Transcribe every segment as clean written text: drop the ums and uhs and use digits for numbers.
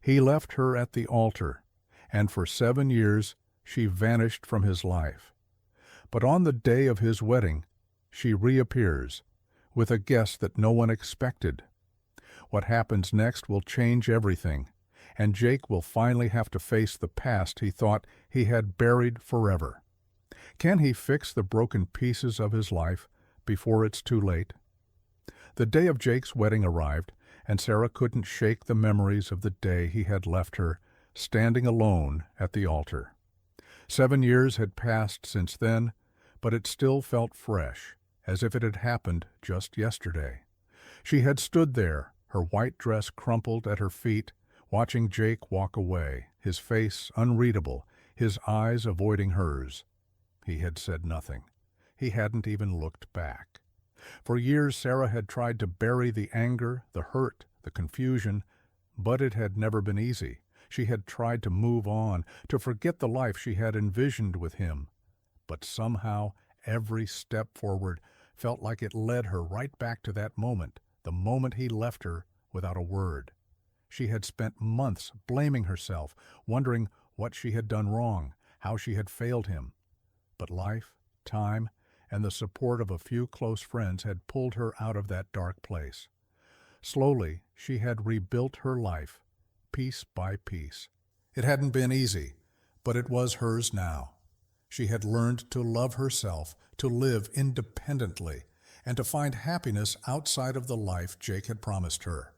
He left her at the altar, and for 7 years she vanished from his life. But on the day of his wedding, she reappears, with a guest that no one expected. What happens next will change everything, and Jake will finally have to face the past he thought he had buried forever. Can he fix the broken pieces of his life before it's too late? The day of Jake's wedding arrived, and Sarah couldn't shake the memories of the day he had left her, standing alone at the altar. 7 years had passed since then, but it still felt fresh, as if it had happened just yesterday. She had stood there, her white dress crumpled at her feet, watching Jake walk away, his face unreadable, his eyes avoiding hers. He had said nothing. He hadn't even looked back. For years Sarah had tried to bury the anger, the hurt, the confusion, but it had never been easy. She had tried to move on, to forget the life she had envisioned with him. But somehow every step forward felt like it led her right back to that moment, the moment he left her without a word. She had spent months blaming herself, wondering what she had done wrong, how she had failed him. But life, time, and the support of a few close friends had pulled her out of that dark place. Slowly, she had rebuilt her life, piece by piece. It hadn't been easy, but it was hers now. She had learned to love herself, to live independently, and to find happiness outside of the life Jake had promised her.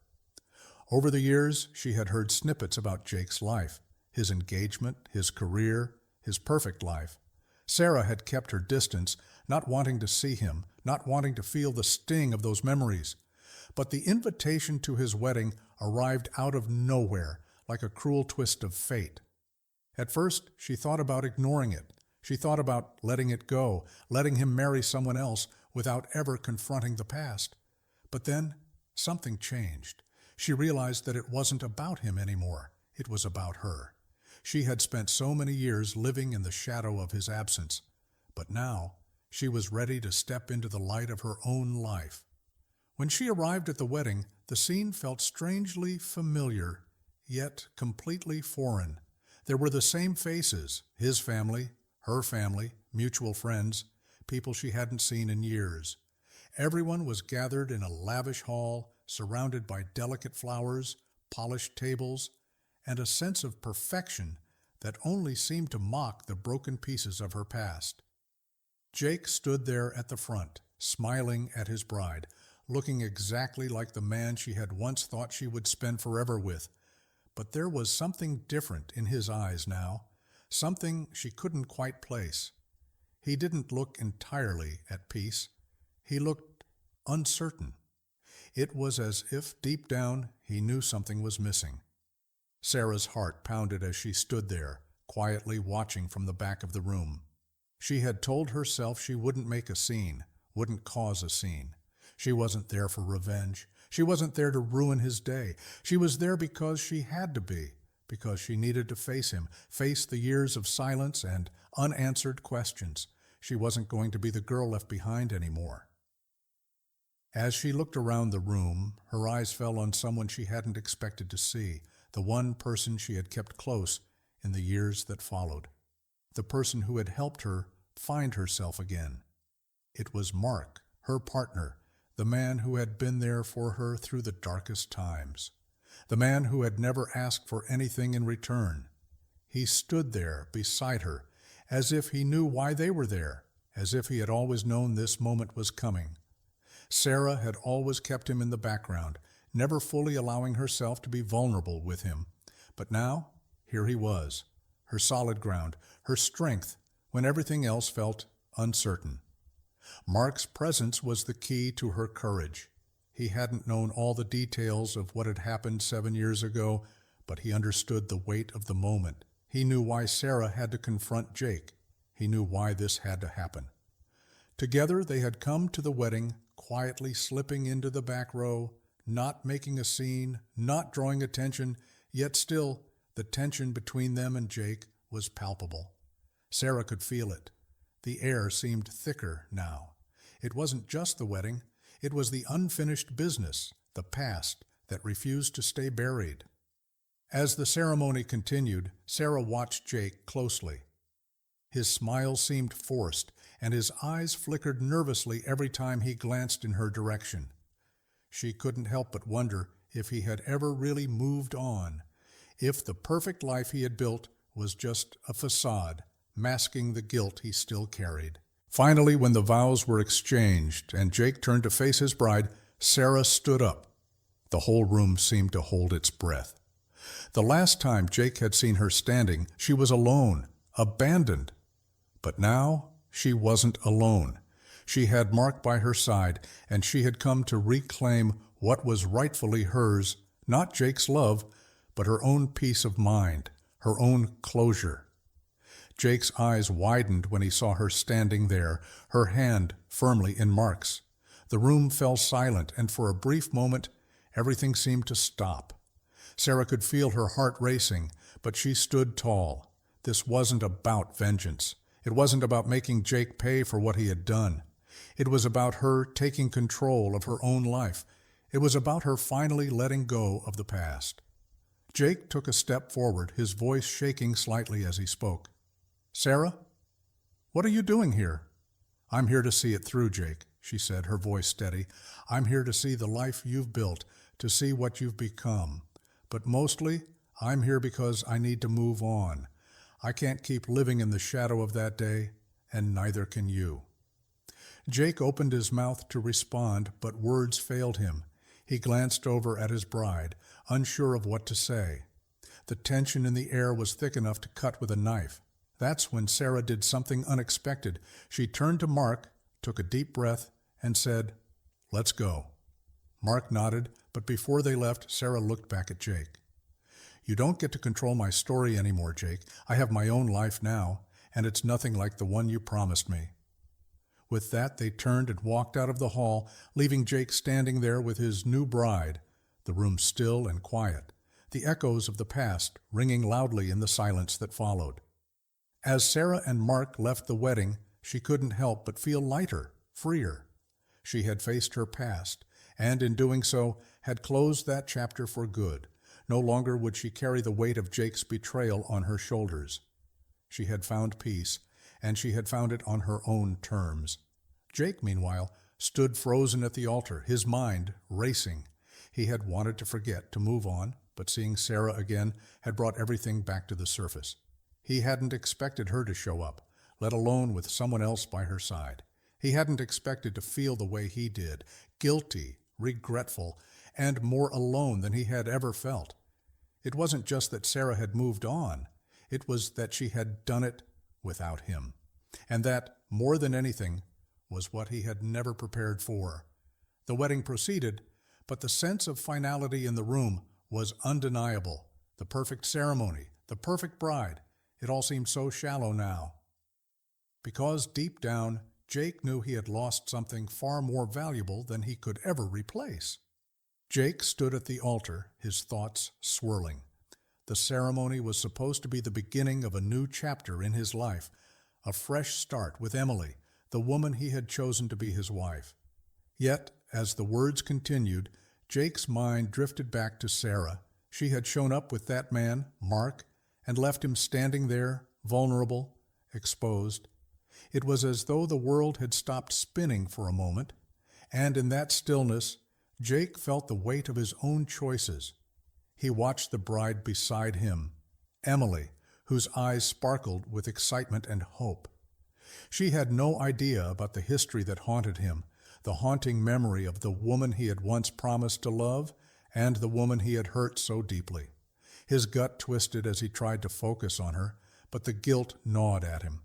Over the years, she had heard snippets about Jake's life, his engagement, his career, his perfect life. Sarah had kept her distance, not wanting to see him, not wanting to feel the sting of those memories. But the invitation to his wedding arrived out of nowhere, like a cruel twist of fate. At first, she thought about ignoring it. She thought about letting it go, letting him marry someone else without ever confronting the past. But then, something changed. She realized that it wasn't about him anymore. It was about her. She had spent so many years living in the shadow of his absence, but now she was ready to step into the light of her own life. When she arrived at the wedding, the scene felt strangely familiar, yet completely foreign. There were the same faces, his family, her family, mutual friends, people she hadn't seen in years. Everyone was gathered in a lavish hall, surrounded by delicate flowers, polished tables, and a sense of perfection that only seemed to mock the broken pieces of her past. Jake stood there at the front, smiling at his bride, looking exactly like the man she had once thought she would spend forever with. But there was something different in his eyes now, something she couldn't quite place. He didn't look entirely at peace. He looked uncertain. It was as if deep down he knew something was missing. Sarah's heart pounded as she stood there, quietly watching from the back of the room. She had told herself she wouldn't make a scene, wouldn't cause a scene. She wasn't there for revenge. She wasn't there to ruin his day. She was there because she had to be, because she needed to face him, face the years of silence and unanswered questions. She wasn't going to be the girl left behind anymore. As she looked around the room, her eyes fell on someone she hadn't expected to see, the one person she had kept close in the years that followed, the person who had helped her find herself again. It was Mark, her partner, the man who had been there for her through the darkest times, the man who had never asked for anything in return. He stood there beside her, as if he knew why they were there, as if he had always known this moment was coming. Sarah had always kept him in the background, never fully allowing herself to be vulnerable with him. But now, here he was, her solid ground, her strength, when everything else felt uncertain. Mark's presence was the key to her courage. He hadn't known all the details of what had happened 7 years ago, but he understood the weight of the moment. He knew why Sarah had to confront Jake. He knew why this had to happen. Together they had come to the wedding, quietly slipping into the back row, not making a scene, not drawing attention, yet still the tension between them and Jake was palpable. Sarah could feel it. The air seemed thicker now. It wasn't just the wedding, it was the unfinished business, the past that refused to stay buried. As the ceremony continued, Sarah watched Jake closely. His smile seemed forced, and his eyes flickered nervously every time he glanced in her direction. She couldn't help but wonder if he had ever really moved on, if the perfect life he had built was just a facade, masking the guilt he still carried. Finally, when the vows were exchanged and Jake turned to face his bride, Sarah stood up. The whole room seemed to hold its breath. The last time Jake had seen her standing, she was alone, abandoned. But now she wasn't alone. She had Mark by her side, and she had come to reclaim what was rightfully hers, not Jake's love, but her own peace of mind, her own closure. Jake's eyes widened when he saw her standing there, her hand firmly in Mark's. The room fell silent, and for a brief moment, everything seemed to stop. Sarah could feel her heart racing, but she stood tall. This wasn't about vengeance. It wasn't about making Jake pay for what he had done. It was about her taking control of her own life. It was about her finally letting go of the past. Jake took a step forward, his voice shaking slightly as he spoke. "Sarah, what are you doing here?" "I'm here to see it through, Jake," she said, her voice steady. "I'm here to see the life you've built, to see what you've become. But mostly, I'm here because I need to move on. I can't keep living in the shadow of that day, and neither can you." Jake opened his mouth to respond, but words failed him. He glanced over at his bride, unsure of what to say. The tension in the air was thick enough to cut with a knife. That's when Sarah did something unexpected. She turned to Mark, took a deep breath, and said, "Let's go." Mark nodded, but before they left, Sarah looked back at Jake. "You don't get to control my story anymore, Jake. I have my own life now, and it's nothing like the one you promised me." With that, they turned and walked out of the hall, leaving Jake standing there with his new bride, the room still and quiet, the echoes of the past ringing loudly in the silence that followed. As Sarah and Mark left the wedding, she couldn't help but feel lighter, freer. She had faced her past, and in doing so, had closed that chapter for good. No longer would she carry the weight of Jake's betrayal on her shoulders. She had found peace, and she had found it on her own terms. Jake, meanwhile, stood frozen at the altar, his mind racing. He had wanted to forget, to move on, but seeing Sarah again had brought everything back to the surface. He hadn't expected her to show up, let alone with someone else by her side. He hadn't expected to feel the way he did, guilty, regretful, and more alone than he had ever felt. It wasn't just that Sarah had moved on. It was that she had done it without him. And that, more than anything, was what he had never prepared for. The wedding proceeded, but the sense of finality in the room was undeniable. The perfect ceremony, the perfect bride, it all seemed so shallow now. Because deep down, Jake knew he had lost something far more valuable than he could ever replace. Jake stood at the altar, his thoughts swirling. The ceremony was supposed to be the beginning of a new chapter in his life, a fresh start with Emily, the woman he had chosen to be his wife. Yet, as the words continued, Jake's mind drifted back to Sarah. She had shown up with that man, Mark, and left him standing there, vulnerable, exposed. It was as though the world had stopped spinning for a moment, and in that stillness, Jake felt the weight of his own choices. He watched the bride beside him, Emily, whose eyes sparkled with excitement and hope. She had no idea about the history that haunted him, the haunting memory of the woman he had once promised to love and the woman he had hurt so deeply. His gut twisted as he tried to focus on her, but the guilt gnawed at him.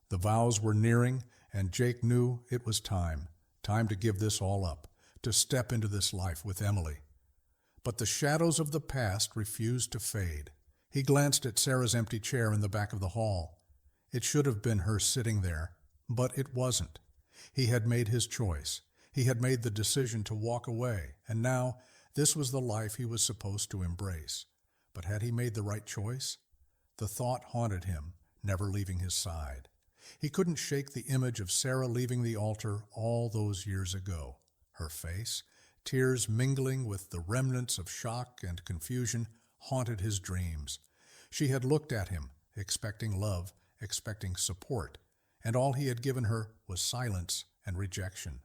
The vows were nearing, and Jake knew it was time to give this all up, to step into this life with Emily. But the shadows of the past refused to fade. He glanced at Sarah's empty chair in the back of the hall. It should have been her sitting there, but it wasn't. He had made his choice. He had made the decision to walk away, and now this was the life he was supposed to embrace. But had he made the right choice? The thought haunted him, never leaving his side. He couldn't shake the image of Sarah leaving the altar all those years ago. Her face, tears mingling with the remnants of shock and confusion, haunted his dreams. She had looked at him, expecting love, expecting support, and all he had given her was silence and rejection.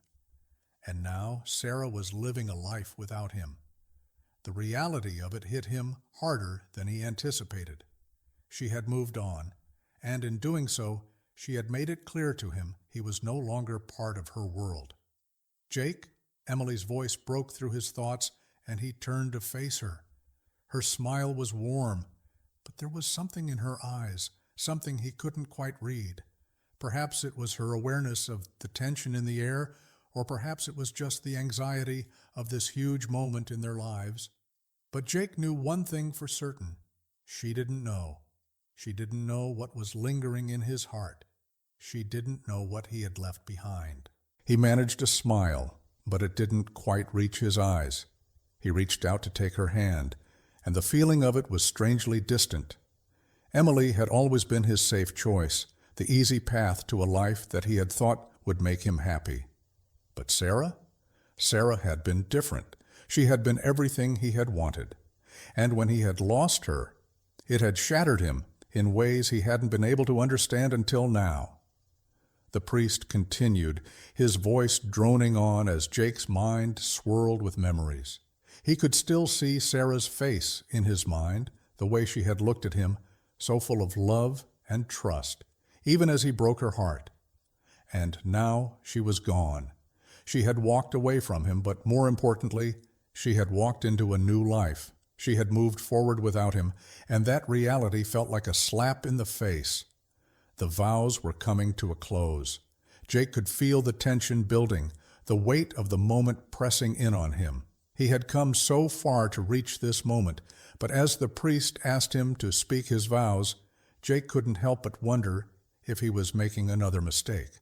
And now Sarah was living a life without him. The reality of it hit him harder than he anticipated. She had moved on, and in doing so, she had made it clear to him he was no longer part of her world. "Jake," Emily's voice broke through his thoughts, and he turned to face her. Her smile was warm, but there was something in her eyes, something he couldn't quite read. Perhaps it was her awareness of the tension in the air, or perhaps it was just the anxiety of this huge moment in their lives. But Jake knew one thing for certain. She didn't know. She didn't know what was lingering in his heart. She didn't know what he had left behind. He managed to smile, but it didn't quite reach his eyes. He reached out to take her hand, and the feeling of it was strangely distant. Emily had always been his safe choice, the easy path to a life that he had thought would make him happy. But Sarah? Sarah had been different. She had been everything he had wanted. And when he had lost her, it had shattered him in ways he hadn't been able to understand until now. The priest continued, his voice droning on as Jake's mind swirled with memories. He could still see Sarah's face in his mind, the way she had looked at him, so full of love and trust, even as he broke her heart. And now she was gone. She had walked away from him, but more importantly, she had walked into a new life. She had moved forward without him, and that reality felt like a slap in the face. The vows were coming to a close. Jake could feel the tension building, the weight of the moment pressing in on him. He had come so far to reach this moment, but as the priest asked him to speak his vows, Jake couldn't help but wonder if he was making another mistake.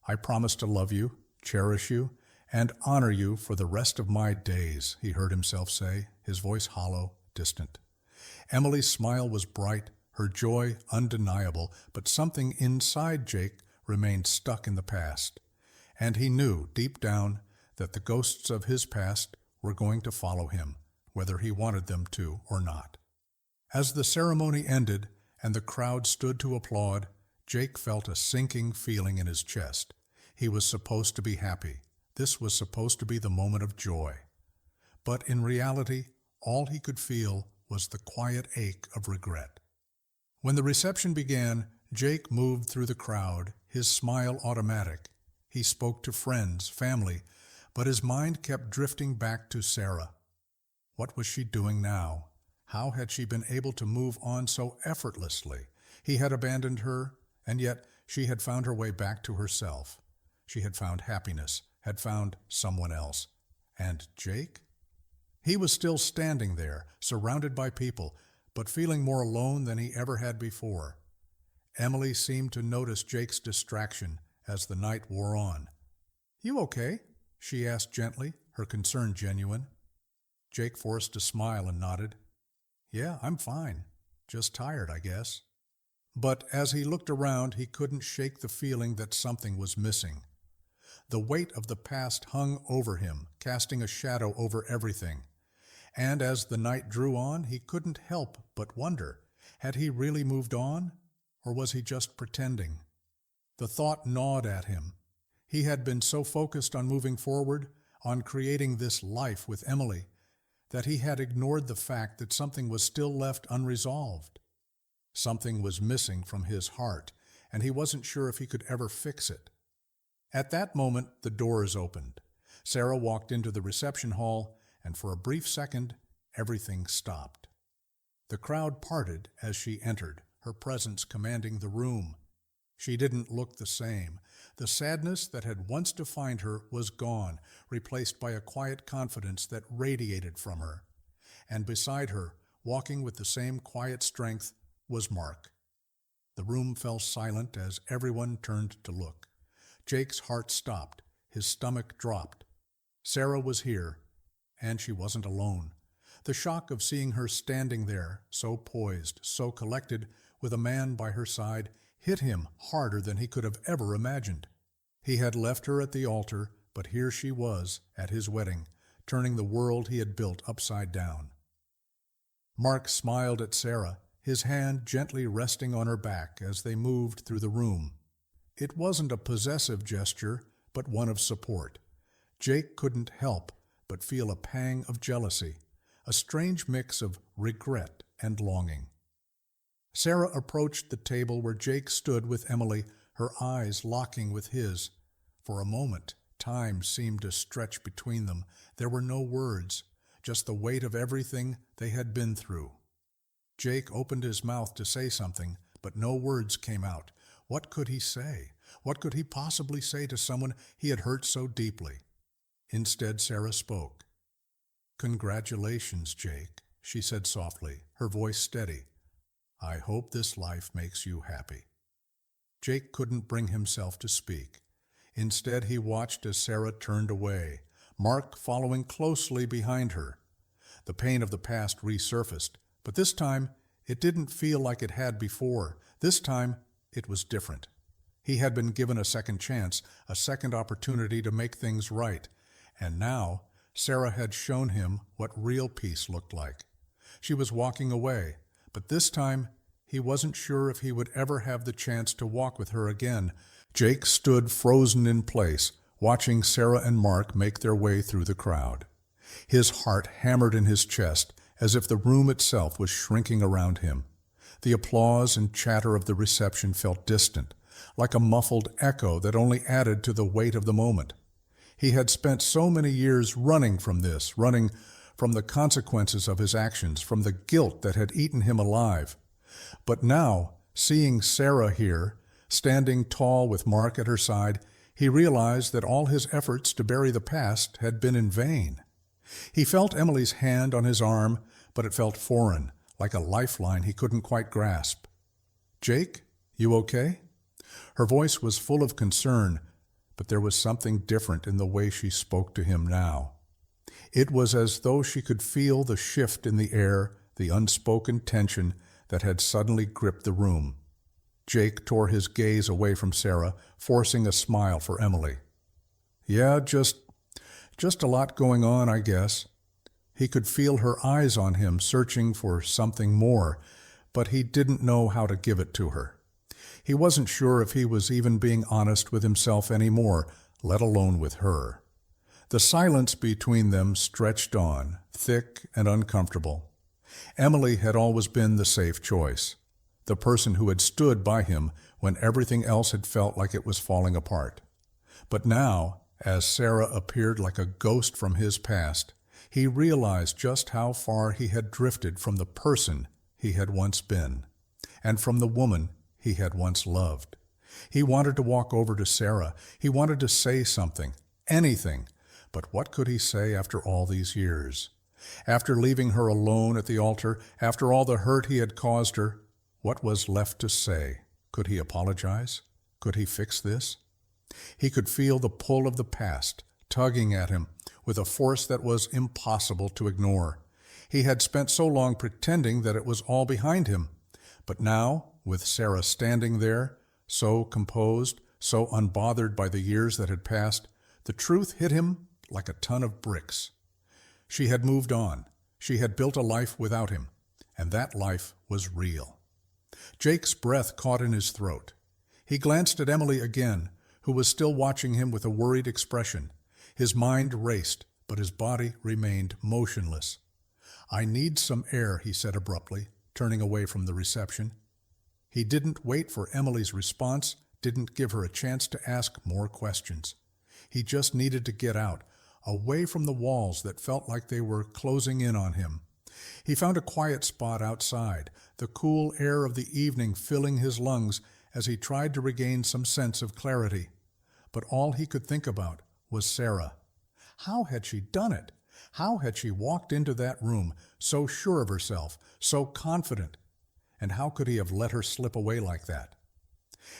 "I promise to love you, cherish you, and honor you for the rest of my days," he heard himself say, his voice hollow, distant. Emily's smile was bright, her joy undeniable, but something inside Jake remained stuck in the past. And he knew, deep down, that the ghosts of his past were going to follow him, whether he wanted them to or not. As the ceremony ended and the crowd stood to applaud, Jake felt a sinking feeling in his chest. He was supposed to be happy. This was supposed to be the moment of joy. But in reality, all he could feel was the quiet ache of regret. When the reception began, Jake moved through the crowd, his smile automatic. He spoke to friends, family, but his mind kept drifting back to Sarah. What was she doing now? How had she been able to move on so effortlessly? He had abandoned her, and yet she had found her way back to herself. She had found happiness, had found someone else. And Jake? He was still standing there, surrounded by people, but feeling more alone than he ever had before. Emily seemed to notice Jake's distraction as the night wore on. "You okay?" she asked gently, her concern genuine. Jake forced a smile and nodded. "Yeah, I'm fine. Just tired, I guess." But as he looked around, he couldn't shake the feeling that something was missing. The weight of the past hung over him, casting a shadow over everything. And as the night drew on, he couldn't help but wonder, had he really moved on, or was he just pretending? The thought gnawed at him. He had been so focused on moving forward, on creating this life with Emily, that he had ignored the fact that something was still left unresolved. Something was missing from his heart, and he wasn't sure if he could ever fix it. At that moment, the doors opened. Sarah walked into the reception hall, and for a brief second, everything stopped. The crowd parted as she entered, her presence commanding the room. She didn't look the same. The sadness that had once defined her was gone, replaced by a quiet confidence that radiated from her. And beside her, walking with the same quiet strength, was Mark. The room fell silent as everyone turned to look. Jake's heart stopped. His stomach dropped. Sarah was here, and she wasn't alone. The shock of seeing her standing there, so poised, so collected, with a man by her side, hit him harder than he could have ever imagined. He had left her at the altar, but here she was, at his wedding, turning the world he had built upside down. Mark smiled at Sarah, his hand gently resting on her back as they moved through the room. It wasn't a possessive gesture, but one of support. Jake couldn't help but feel a pang of jealousy, a strange mix of regret and longing. Sarah approached the table where Jake stood with Emily, her eyes locking with his. For a moment, time seemed to stretch between them. There were no words, just the weight of everything they had been through. Jake opened his mouth to say something, but no words came out. What could he say? What could he possibly say to someone he had hurt so deeply? Instead, Sarah spoke. "Congratulations, Jake," she said softly, her voice steady. "I hope this life makes you happy." Jake couldn't bring himself to speak. Instead, he watched as Sarah turned away, Mark following closely behind her. The pain of the past resurfaced, but this time it didn't feel like it had before. This time it was different. He had been given a second chance, a second opportunity to make things right, and now Sarah had shown him what real peace looked like. She was walking away, but this time he wasn't sure if he would ever have the chance to walk with her again. Jake stood frozen in place, watching Sarah and Mark make their way through the crowd. His heart hammered in his chest as if the room itself was shrinking around him. The applause and chatter of the reception felt distant, like a muffled echo that only added to the weight of the moment. He had spent so many years running from this, running from the consequences of his actions, from the guilt that had eaten him alive. But now, seeing Sarah here, standing tall with Mark at her side, he realized that all his efforts to bury the past had been in vain. He felt Emily's hand on his arm, but it felt foreign, like a lifeline he couldn't quite grasp. "Jake, you okay?" Her voice was full of concern, but there was something different in the way she spoke to him now. It was as though she could feel the shift in the air, the unspoken tension that had suddenly gripped the room. Jake tore his gaze away from Sarah, forcing a smile for Emily. "Yeah, just a lot going on, I guess." He could feel her eyes on him, searching for something more, but he didn't know how to give it to her. He wasn't sure if he was even being honest with himself anymore, let alone with her. The silence between them stretched on, thick and uncomfortable. Emily had always been the safe choice, the person who had stood by him when everything else had felt like it was falling apart. But now, as Sarah appeared like a ghost from his past, he realized just how far he had drifted from the person he had once been, and from the woman he had once loved. He wanted to walk over to Sarah. He wanted to say something, anything, but what could he say after all these years? After leaving her alone at the altar, after all the hurt he had caused her, what was left to say? Could he apologize? Could he fix this? He could feel the pull of the past, tugging at him with a force that was impossible to ignore. He had spent so long pretending that it was all behind him. But now, with Sarah standing there, so composed, so unbothered by the years that had passed, the truth hit him like a ton of bricks. She had moved on. She had built a life without him, and that life was real. Jake's breath caught in his throat. He glanced at Emily again, who was still watching him with a worried expression. His mind raced, but his body remained motionless. "I need some air," he said abruptly, turning away from the reception. He didn't wait for Emily's response, didn't give her a chance to ask more questions. He just needed to get out, away from the walls that felt like they were closing in on him. He found a quiet spot outside, the cool air of the evening filling his lungs as he tried to regain some sense of clarity. But all he could think about was Sarah. How had she done it? How had she walked into that room, so sure of herself, so confident? And how could he have let her slip away like that?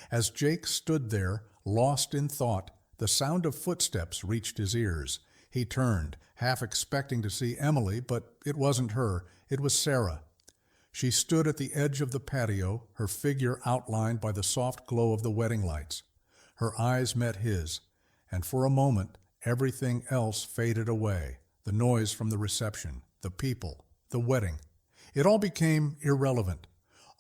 As Jake stood there, lost in thought, the sound of footsteps reached his ears. He turned, half expecting to see Emily, but it wasn't her. It was Sarah. She stood at the edge of the patio, her figure outlined by the soft glow of the wedding lights. Her eyes met his, and for a moment, everything else faded away. The noise from the reception, the people, the wedding. It all became irrelevant.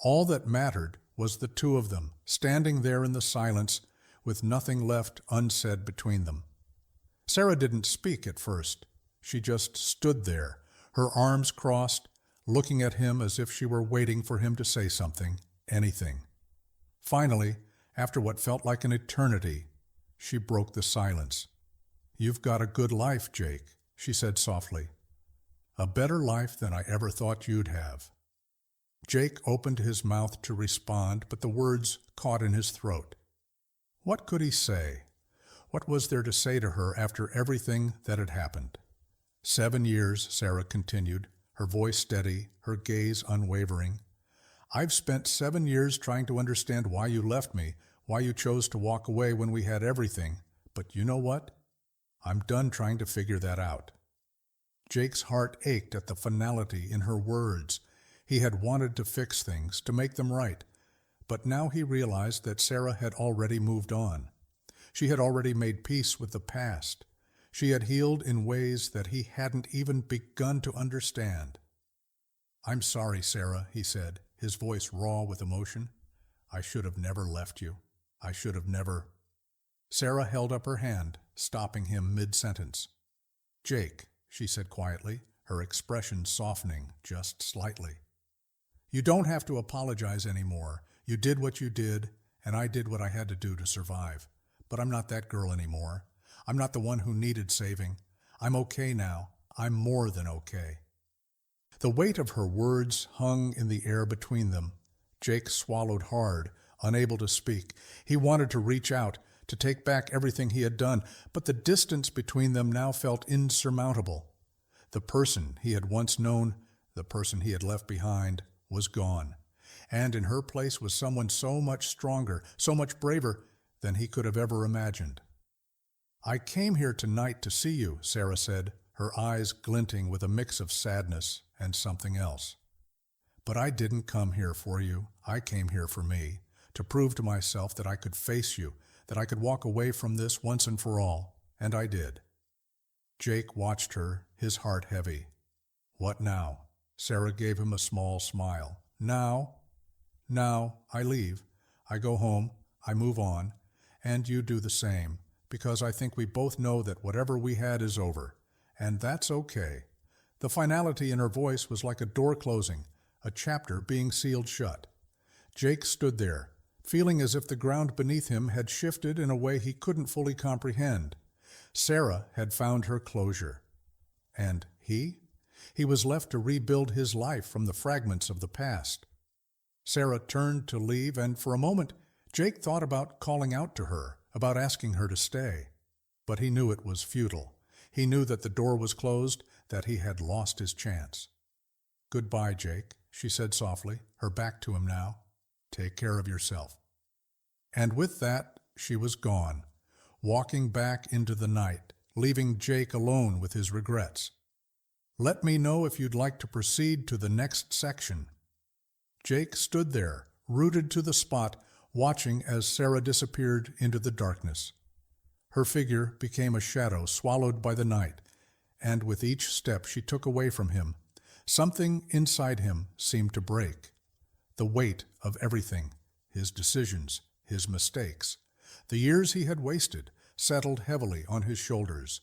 All that mattered was the two of them, standing there in the silence, with nothing left unsaid between them. Sarah didn't speak at first. She just stood there, her arms crossed, looking at him as if she were waiting for him to say something, anything. Finally, after what felt like an eternity, she broke the silence. "You've got a good life, Jake," she said softly. "A better life than I ever thought you'd have." Jake opened his mouth to respond, but the words caught in his throat. What could he say? What was there to say to her after everything that had happened? 7 years, Sarah continued, her voice steady, her gaze unwavering. "I've spent 7 years trying to understand why you left me, why you chose to walk away when we had everything. But you know what? I'm done trying to figure that out." Jake's heart ached at the finality in her words. He had wanted to fix things, to make them right. But now he realized that Sarah had already moved on. She had already made peace with the past. She had healed in ways that he hadn't even begun to understand. "I'm sorry, Sarah," he said, his voice raw with emotion. "I should have never left you. I should have never—" Sarah held up her hand, stopping him mid-sentence. "Jake," she said quietly, her expression softening just slightly. "You don't have to apologize anymore. You did what you did, and I did what I had to do to survive. But I'm not that girl anymore. I'm not the one who needed saving. I'm okay now. I'm more than okay." The weight of her words hung in the air between them. Jake swallowed hard, unable to speak. He wanted to reach out, to take back everything he had done, but the distance between them now felt insurmountable. The person he had once known, the person he had left behind, was gone, and in her place was someone so much stronger, so much braver than he could have ever imagined. "I came here tonight to see you," Sarah said, her eyes glinting with a mix of sadness and something else. "But I didn't come here for you. I came here for me, to prove to myself that I could face you, that I could walk away from this once and for all, and I did." Jake watched her, his heart heavy. "What now?" Sarah gave him a small smile. "Now? Now, I leave. I go home. I move on. And you do the same, because I think we both know that whatever we had is over. And that's okay." The finality in her voice was like a door closing, a chapter being sealed shut. Jake stood there, feeling as if the ground beneath him had shifted in a way he couldn't fully comprehend. Sarah had found her closure. And he? He was left to rebuild his life from the fragments of the past. Sarah turned to leave, and for a moment, Jake thought about calling out to her, about asking her to stay. But he knew it was futile. He knew that the door was closed, that he had lost his chance. "Goodbye, Jake," she said softly, her back to him now. "Take care of yourself." And with that, she was gone, walking back into the night, leaving Jake alone with his regrets. "Let me know if you'd like to proceed to the next section." Jake stood there, rooted to the spot, watching as Sarah disappeared into the darkness. Her figure became a shadow swallowed by the night, and with each step she took away from him, something inside him seemed to break. The weight of everything, his decisions, his mistakes, the years he had wasted, settled heavily on his shoulders.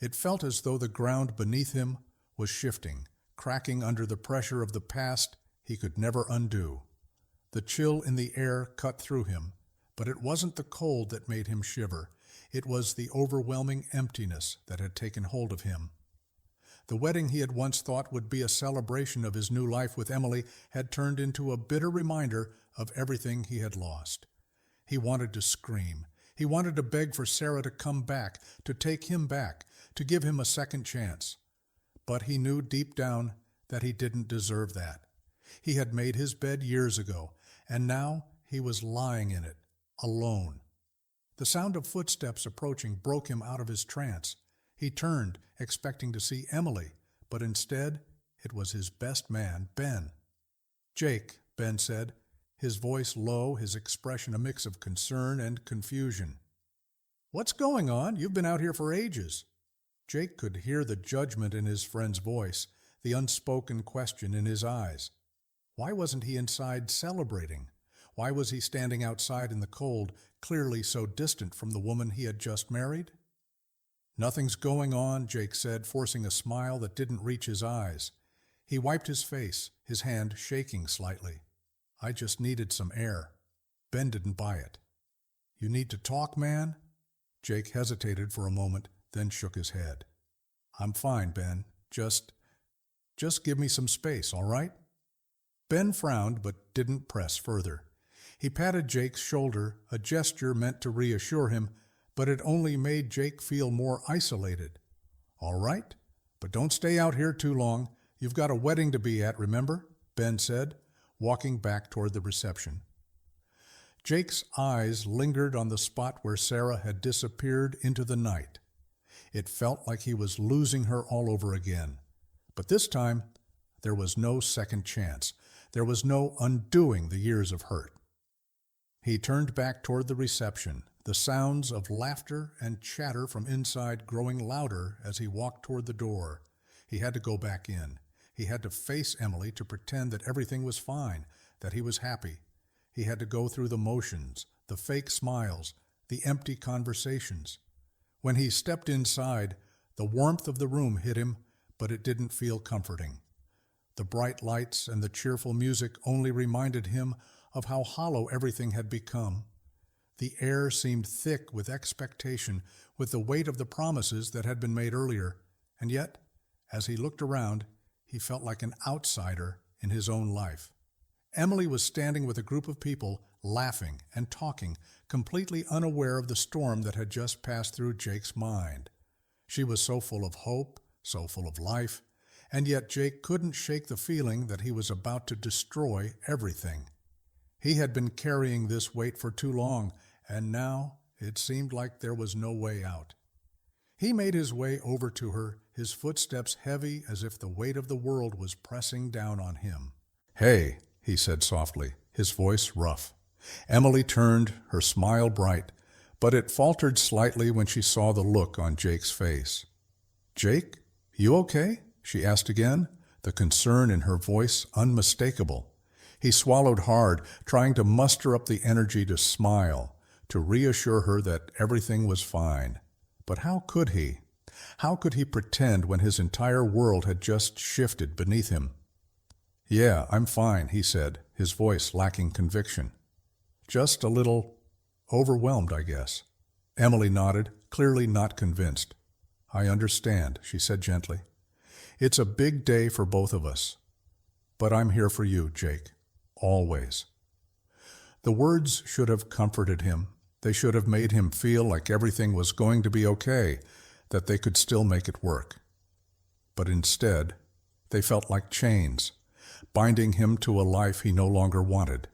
It felt as though the ground beneath him was shifting, cracking under the pressure of the past he could never undo. The chill in the air cut through him, but it wasn't the cold that made him shiver. It was the overwhelming emptiness that had taken hold of him. The wedding he had once thought would be a celebration of his new life with Emily had turned into a bitter reminder of everything he had lost. He wanted to scream. He wanted to beg for Sarah to come back, to take him back, to give him a second chance. But he knew deep down that he didn't deserve that. He had made his bed years ago, and now he was lying in it, alone. The sound of footsteps approaching broke him out of his trance. He turned, expecting to see Emily, but instead it was his best man, Ben. "Jake," Ben said, his voice low, his expression a mix of concern and confusion. "What's going on? You've been out here for ages." Jake could hear the judgment in his friend's voice, the unspoken question in his eyes. Why wasn't he inside celebrating? Why was he standing outside in the cold, clearly so distant from the woman he had just married? "Nothing's going on," Jake said, forcing a smile that didn't reach his eyes. He wiped his face, his hand shaking slightly. "I just needed some air. Ben didn't buy it." "You need to talk, man?" Jake hesitated for a moment, then shook his head. "I'm fine, Ben. Just give me some space, all right?" Ben frowned but didn't press further. He patted Jake's shoulder, a gesture meant to reassure him, but it only made Jake feel more isolated. "All right, but don't stay out here too long. You've got a wedding to be at, remember?" Ben said, walking back toward the reception. Jake's eyes lingered on the spot where Sarah had disappeared into the night. It felt like he was losing her all over again. But this time, there was no second chance. There was no undoing the years of hurt. He turned back toward the reception, the sounds of laughter and chatter from inside growing louder as he walked toward the door. He had to go back in. He had to face Emily to pretend that everything was fine, that he was happy. He had to go through the motions, the fake smiles, the empty conversations. When he stepped inside, the warmth of the room hit him, but it didn't feel comforting. The bright lights and the cheerful music only reminded him of how hollow everything had become. The air seemed thick with expectation, with the weight of the promises that had been made earlier, and yet, as he looked around, he felt like an outsider in his own life. Emily was standing with a group of people, laughing and talking, completely unaware of the storm that had just passed through Jake's mind. She was so full of hope, so full of life, and yet Jake couldn't shake the feeling that he was about to destroy everything. He had been carrying this weight for too long, and now it seemed like there was no way out. He made his way over to her, his footsteps heavy as if the weight of the world was pressing down on him. "Hey," he said softly, his voice rough. Emily turned, her smile bright, but it faltered slightly when she saw the look on Jake's face. "Jake, you okay?" she asked again, the concern in her voice unmistakable. He swallowed hard, trying to muster up the energy to smile, to reassure her that everything was fine. But how could he? How could he pretend when his entire world had just shifted beneath him? "Yeah, I'm fine," he said, his voice lacking conviction. "Just a little overwhelmed, I guess." Emily nodded, clearly not convinced. "I understand," she said gently. "It's a big day for both of us. But I'm here for you, Jake. Always." The words should have comforted him. They should have made him feel like everything was going to be okay, that they could still make it work. But instead, they felt like chains, binding him to a life he no longer wanted.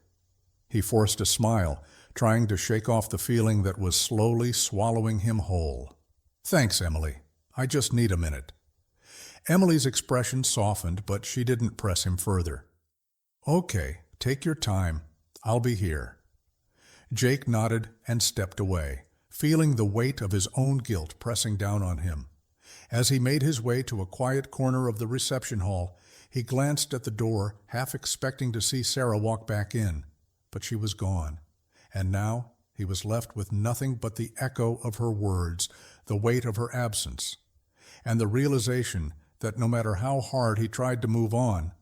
He forced a smile, trying to shake off the feeling that was slowly swallowing him whole. "Thanks, Emily. I just need a minute." Emily's expression softened, but she didn't press him further. "Okay, take your time. I'll be here." Jake nodded and stepped away, feeling the weight of his own guilt pressing down on him. As he made his way to a quiet corner of the reception hall, he glanced at the door, half expecting to see Sarah walk back in, but she was gone. And now he was left with nothing but the echo of her words, the weight of her absence, and the realization that no matter how hard he tried to move on,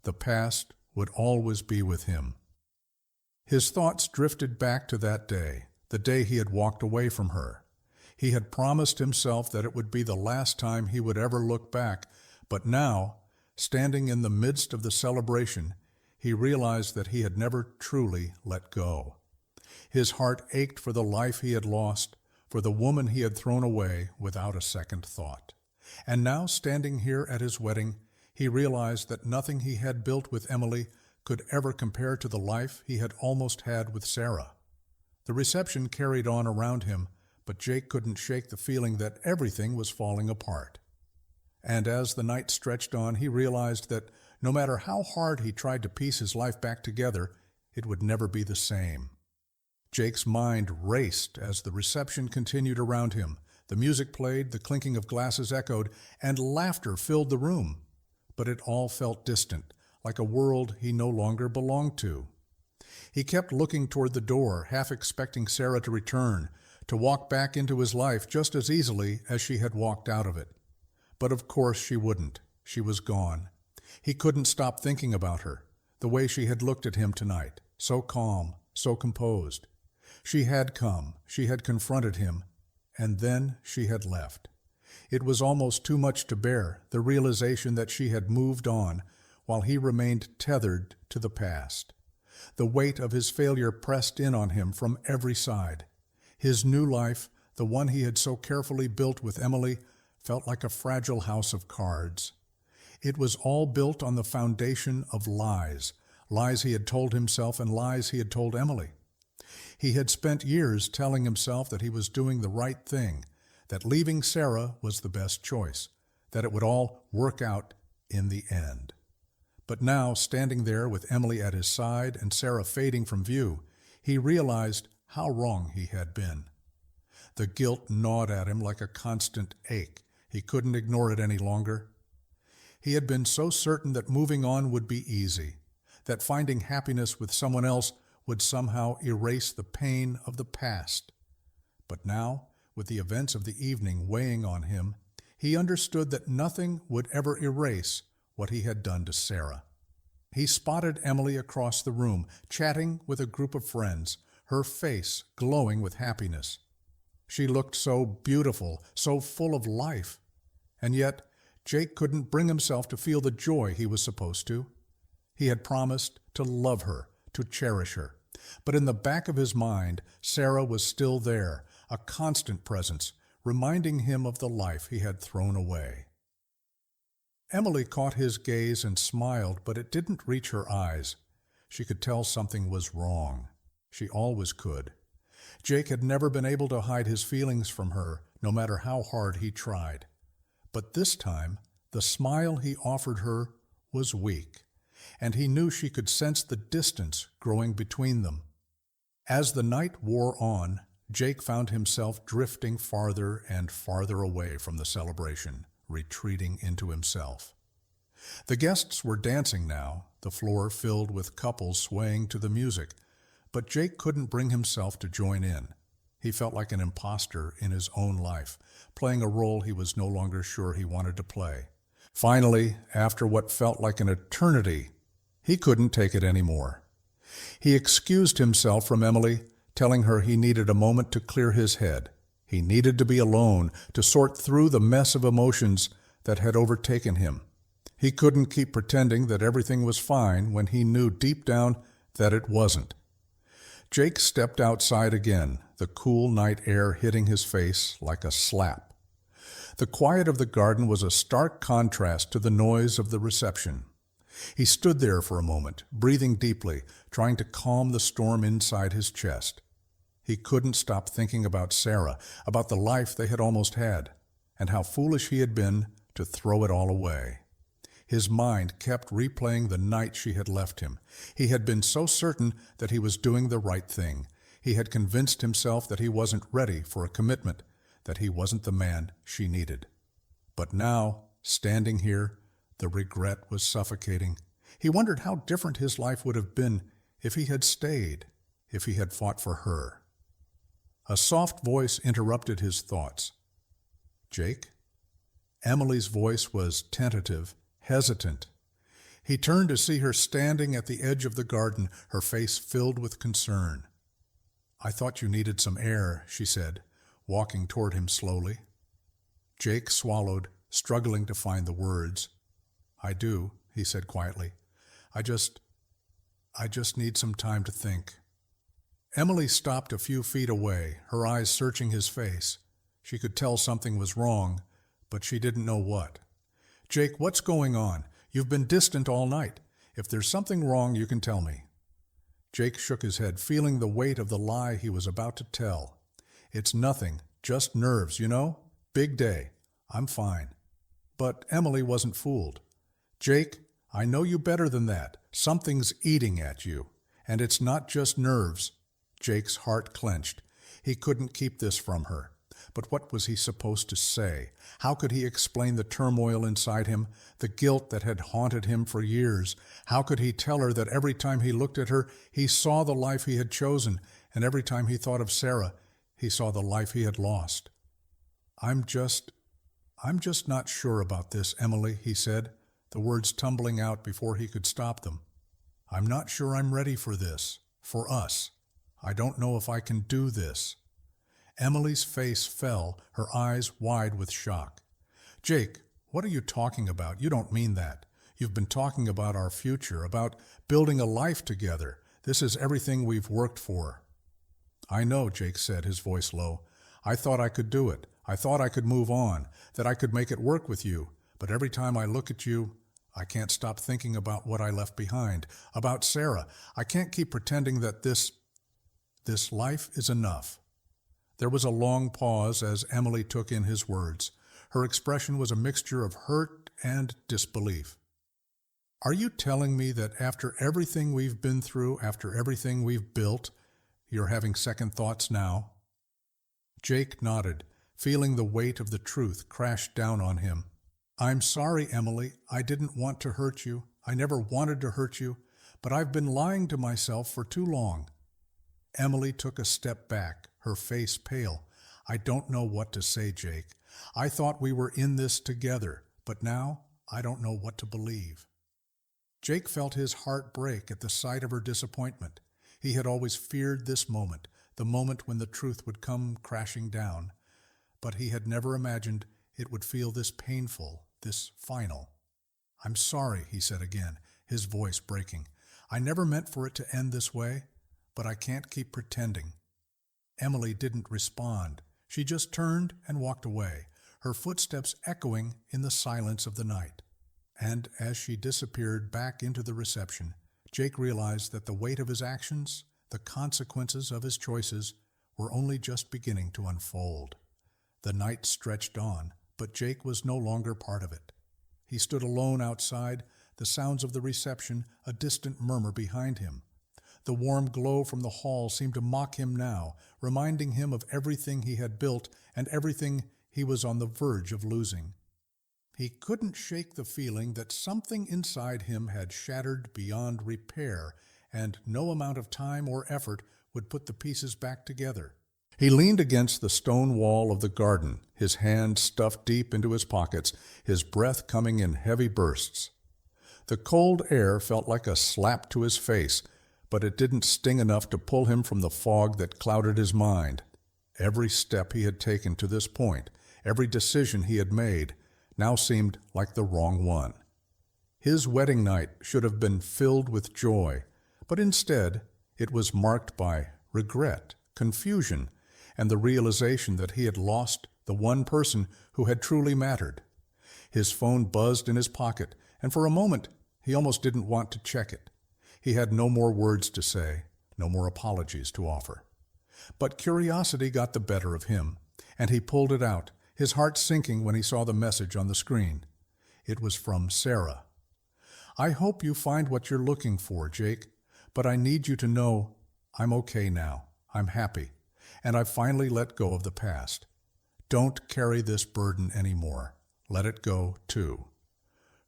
the past would always be with him. His thoughts drifted back to that day, the day he had walked away from her. He had promised himself that it would be the last time he would ever look back, but now, standing in the midst of the celebration, he realized that he had never truly let go. His heart ached for the life he had lost, for the woman he had thrown away without a second thought. And now, standing here at his wedding, he realized that nothing he had built with Emily could ever compare to the life he had almost had with Sarah. The reception carried on around him, but Jake couldn't shake the feeling that everything was falling apart. And as the night stretched on, he realized that no matter how hard he tried to piece his life back together, it would never be the same. Jake's mind raced as the reception continued around him. The music played, the clinking of glasses echoed, and laughter filled the room. but it all felt distant, like a world he no longer belonged to. He kept looking toward the door, half expecting Sarah to return, to walk back into his life just as easily as she had walked out of it. But of course she wouldn't. She was gone. He couldn't stop thinking about her, the way she had looked at him tonight, so calm, so composed. She had come, she had confronted him, and then she had left. It was almost too much to bear, the realization that she had moved on, while he remained tethered to the past. The weight of his failure pressed in on him from every side. His new life, the one he had so carefully built with Emily, felt like a fragile house of cards. It was all built on the foundation of lies, lies he had told himself and lies he had told Emily. He had spent years telling himself that he was doing the right thing, that leaving Sarah was the best choice, that it would all work out in the end. But now, standing there with Emily at his side and Sarah fading from view, he realized how wrong he had been. The guilt gnawed at him like a constant ache. He couldn't ignore it any longer. He had been so certain that moving on would be easy, that finding happiness with someone else would somehow erase the pain of the past. But now, with the events of the evening weighing on him, he understood that nothing would ever erase what he had done to Sarah. He spotted Emily across the room, chatting with a group of friends, her face glowing with happiness. She looked so beautiful, so full of life. And yet, Jake couldn't bring himself to feel the joy he was supposed to. He had promised to love her, to cherish her. But in the back of his mind, Sarah was still there, a constant presence, reminding him of the life he had thrown away. Emily caught his gaze and smiled, but it didn't reach her eyes. She could tell something was wrong. She always could. Jake had never been able to hide his feelings from her, no matter how hard he tried. But this time, the smile he offered her was weak, and he knew she could sense the distance growing between them. As the night wore on, Jake found himself drifting farther and farther away from the celebration, retreating into himself. The guests were dancing now, the floor filled with couples swaying to the music, but Jake couldn't bring himself to join in. He felt like an imposter in his own life, playing a role he was no longer sure he wanted to play. Finally, after what felt like an eternity, he couldn't take it anymore. He excused himself from Emily, telling her he needed a moment to clear his head. He needed to be alone, to sort through the mess of emotions that had overtaken him. He couldn't keep pretending that everything was fine when he knew deep down that it wasn't. Jake stepped outside again, the cool night air hitting his face like a slap. The quiet of the garden was a stark contrast to the noise of the reception. He stood there for a moment, breathing deeply, trying to calm the storm inside his chest. He couldn't stop thinking about Sarah, about the life they had almost had, and how foolish he had been to throw it all away. His mind kept replaying the night she had left him. He had been so certain that he was doing the right thing. He had convinced himself that he wasn't ready for a commitment, that he wasn't the man she needed. But now, standing here, the regret was suffocating. He wondered how different his life would have been if he had stayed, if he had fought for her. A soft voice interrupted his thoughts. "Jake?" Emily's voice was tentative, hesitant. He turned to see her standing at the edge of the garden, her face filled with concern. "I thought you needed some air," she said, walking toward him slowly. Jake swallowed, struggling to find the words. "I do," he said quietly. I just need some time to think." Emily stopped a few feet away, her eyes searching his face. She could tell something was wrong, but she didn't know what. "Jake, what's going on? You've been distant all night. If there's something wrong, you can tell me." Jake shook his head, feeling the weight of the lie he was about to tell. "It's nothing, just nerves, you know? Big day. I'm fine." But Emily wasn't fooled. "Jake, I know you better than that. Something's eating at you. And it's not just nerves." Jake's heart clenched. He couldn't keep this from her. But what was he supposed to say? How could he explain the turmoil inside him, the guilt that had haunted him for years? How could he tell her that every time he looked at her, he saw the life he had chosen, and every time he thought of Sarah, he saw the life he had lost? I'm just not sure about this, Emily," he said, the words tumbling out before he could stop them. "I'm not sure I'm ready for this, for us. I don't know if I can do this." Emily's face fell, her eyes wide with shock. "Jake, what are you talking about? You don't mean that. You've been talking about our future, about building a life together. This is everything we've worked for." "I know," Jake said, his voice low. "I thought I could do it. I thought I could move on, that I could make it work with you. But every time I look at you, I can't stop thinking about what I left behind, about Sarah. I can't keep pretending that this life is enough." There was a long pause as Emily took in his words. Her expression was a mixture of hurt and disbelief. "Are you telling me that after everything we've been through, after everything we've built, you're having second thoughts now?" Jake nodded, feeling the weight of the truth crash down on him. "I'm sorry, Emily. I didn't want to hurt you. I never wanted to hurt you, but I've been lying to myself for too long." Emily took a step back, her face pale. "I don't know what to say, Jake. I thought we were in this together, but now I don't know what to believe." Jake felt his heart break at the sight of her disappointment. He had always feared this moment, the moment when the truth would come crashing down. But he had never imagined it would feel this painful, this final. "I'm sorry," he said again, his voice breaking. "I never meant for it to end this way, but I can't keep pretending." Emily didn't respond. She just turned and walked away, her footsteps echoing in the silence of the night. And as she disappeared back into the reception, Jake realized that the weight of his actions, the consequences of his choices, were only just beginning to unfold. The night stretched on, but Jake was no longer part of it. He stood alone outside, the sounds of the reception a distant murmur behind him. The warm glow from the hall seemed to mock him now, reminding him of everything he had built and everything he was on the verge of losing. He couldn't shake the feeling that something inside him had shattered beyond repair, and no amount of time or effort would put the pieces back together. He leaned against the stone wall of the garden, his hands stuffed deep into his pockets, his breath coming in heavy bursts. The cold air felt like a slap to his face, but it didn't sting enough to pull him from the fog that clouded his mind. Every step he had taken to this point, every decision he had made, now seemed like the wrong one. His wedding night should have been filled with joy, but instead it was marked by regret, confusion, and the realization that he had lost the one person who had truly mattered. His phone buzzed in his pocket, and for a moment he almost didn't want to check it. He had no more words to say, no more apologies to offer. But curiosity got the better of him, and he pulled it out, his heart sinking when he saw the message on the screen. It was from Sarah. "I hope you find what you're looking for, Jake, but I need you to know I'm okay now. I'm happy, and I've finally let go of the past. Don't carry this burden anymore. Let it go, too."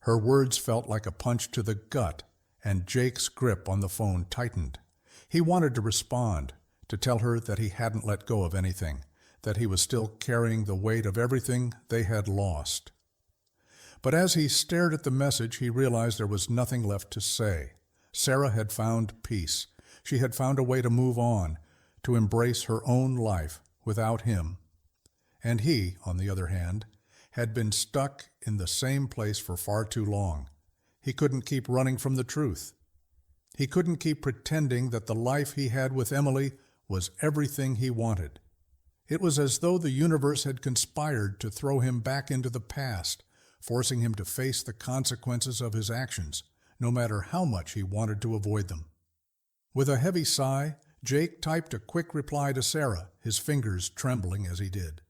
Her words felt like a punch to the gut, and Jake's grip on the phone tightened. He wanted to respond, to tell her that he hadn't let go of anything, that he was still carrying the weight of everything they had lost. But as he stared at the message, he realized there was nothing left to say. Sarah had found peace. She had found a way to move on, to embrace her own life without him. And he, on the other hand, had been stuck in the same place for far too long. He couldn't keep running from the truth. He couldn't keep pretending that the life he had with Emily was everything he wanted. It was as though the universe had conspired to throw him back into the past, forcing him to face the consequences of his actions, no matter how much he wanted to avoid them. With a heavy sigh, Jake typed a quick reply to Sarah, his fingers trembling as he did.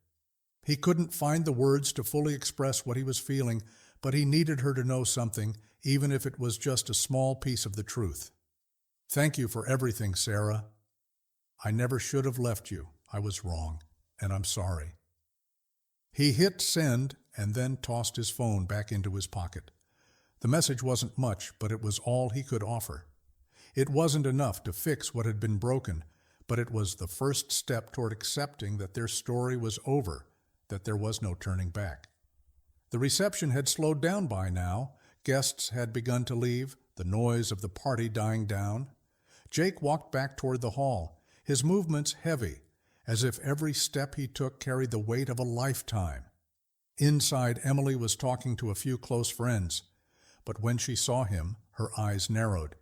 He couldn't find the words to fully express what he was feeling, but he needed her to know something, even if it was just a small piece of the truth. "Thank you for everything, Sarah. I never should have left you. I was wrong, and I'm sorry." He hit send and then tossed his phone back into his pocket. The message wasn't much, but it was all he could offer. It wasn't enough to fix what had been broken, but it was the first step toward accepting that their story was over, that there was no turning back. The reception had slowed down by now. Guests had begun to leave, the noise of the party dying down. Jake walked back toward the hall, his movements heavy, as if every step he took carried the weight of a lifetime. Inside, Emily was talking to a few close friends, but when she saw him, her eyes narrowed.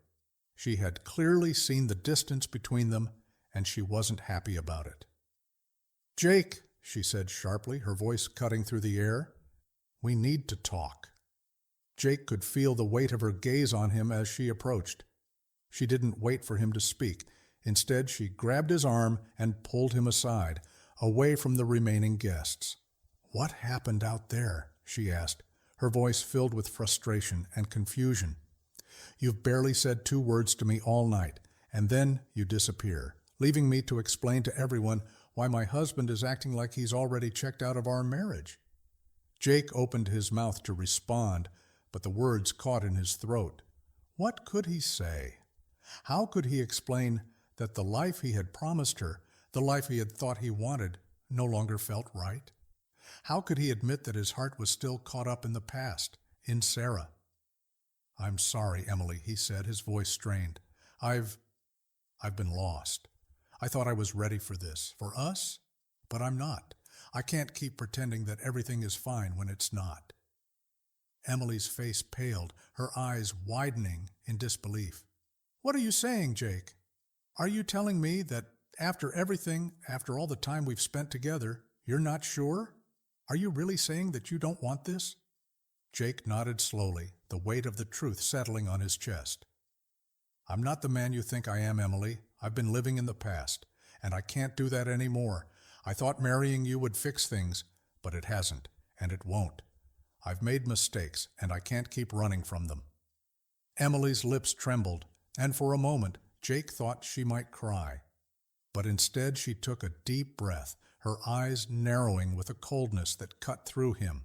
She had clearly seen the distance between them, and she wasn't happy about it. "Jake," she said sharply, her voice cutting through the air, "we need to talk." Jake could feel the weight of her gaze on him as she approached. She didn't wait for him to speak. Instead, she grabbed his arm and pulled him aside, away from the remaining guests. "What happened out there?" she asked, her voice filled with frustration and confusion. "You've barely said 2 words to me all night, and then you disappear, leaving me to explain to everyone why my husband is acting like he's already checked out of our marriage." Jake opened his mouth to respond, but the words caught in his throat. What could he say? How could he explain that the life he had promised her, the life he had thought he wanted, no longer felt right? How could he admit that his heart was still caught up in the past, in Sarah? "I'm sorry, Emily," he said, his voice strained. I've been lost. I thought I was ready for this, for us, but I'm not. I can't keep pretending that everything is fine when it's not." Emily's face paled, her eyes widening in disbelief. "What are you saying, Jake? Are you telling me that after everything, after all the time we've spent together, you're not sure? Are you really saying that you don't want this?" Jake nodded slowly, the weight of the truth settling on his chest. "I'm not the man you think I am, Emily. I've been living in the past, and I can't do that anymore. I thought marrying you would fix things, but it hasn't, and it won't. I've made mistakes, and I can't keep running from them." Emily's lips trembled, and for a moment Jake thought she might cry. But instead she took a deep breath, her eyes narrowing with a coldness that cut through him.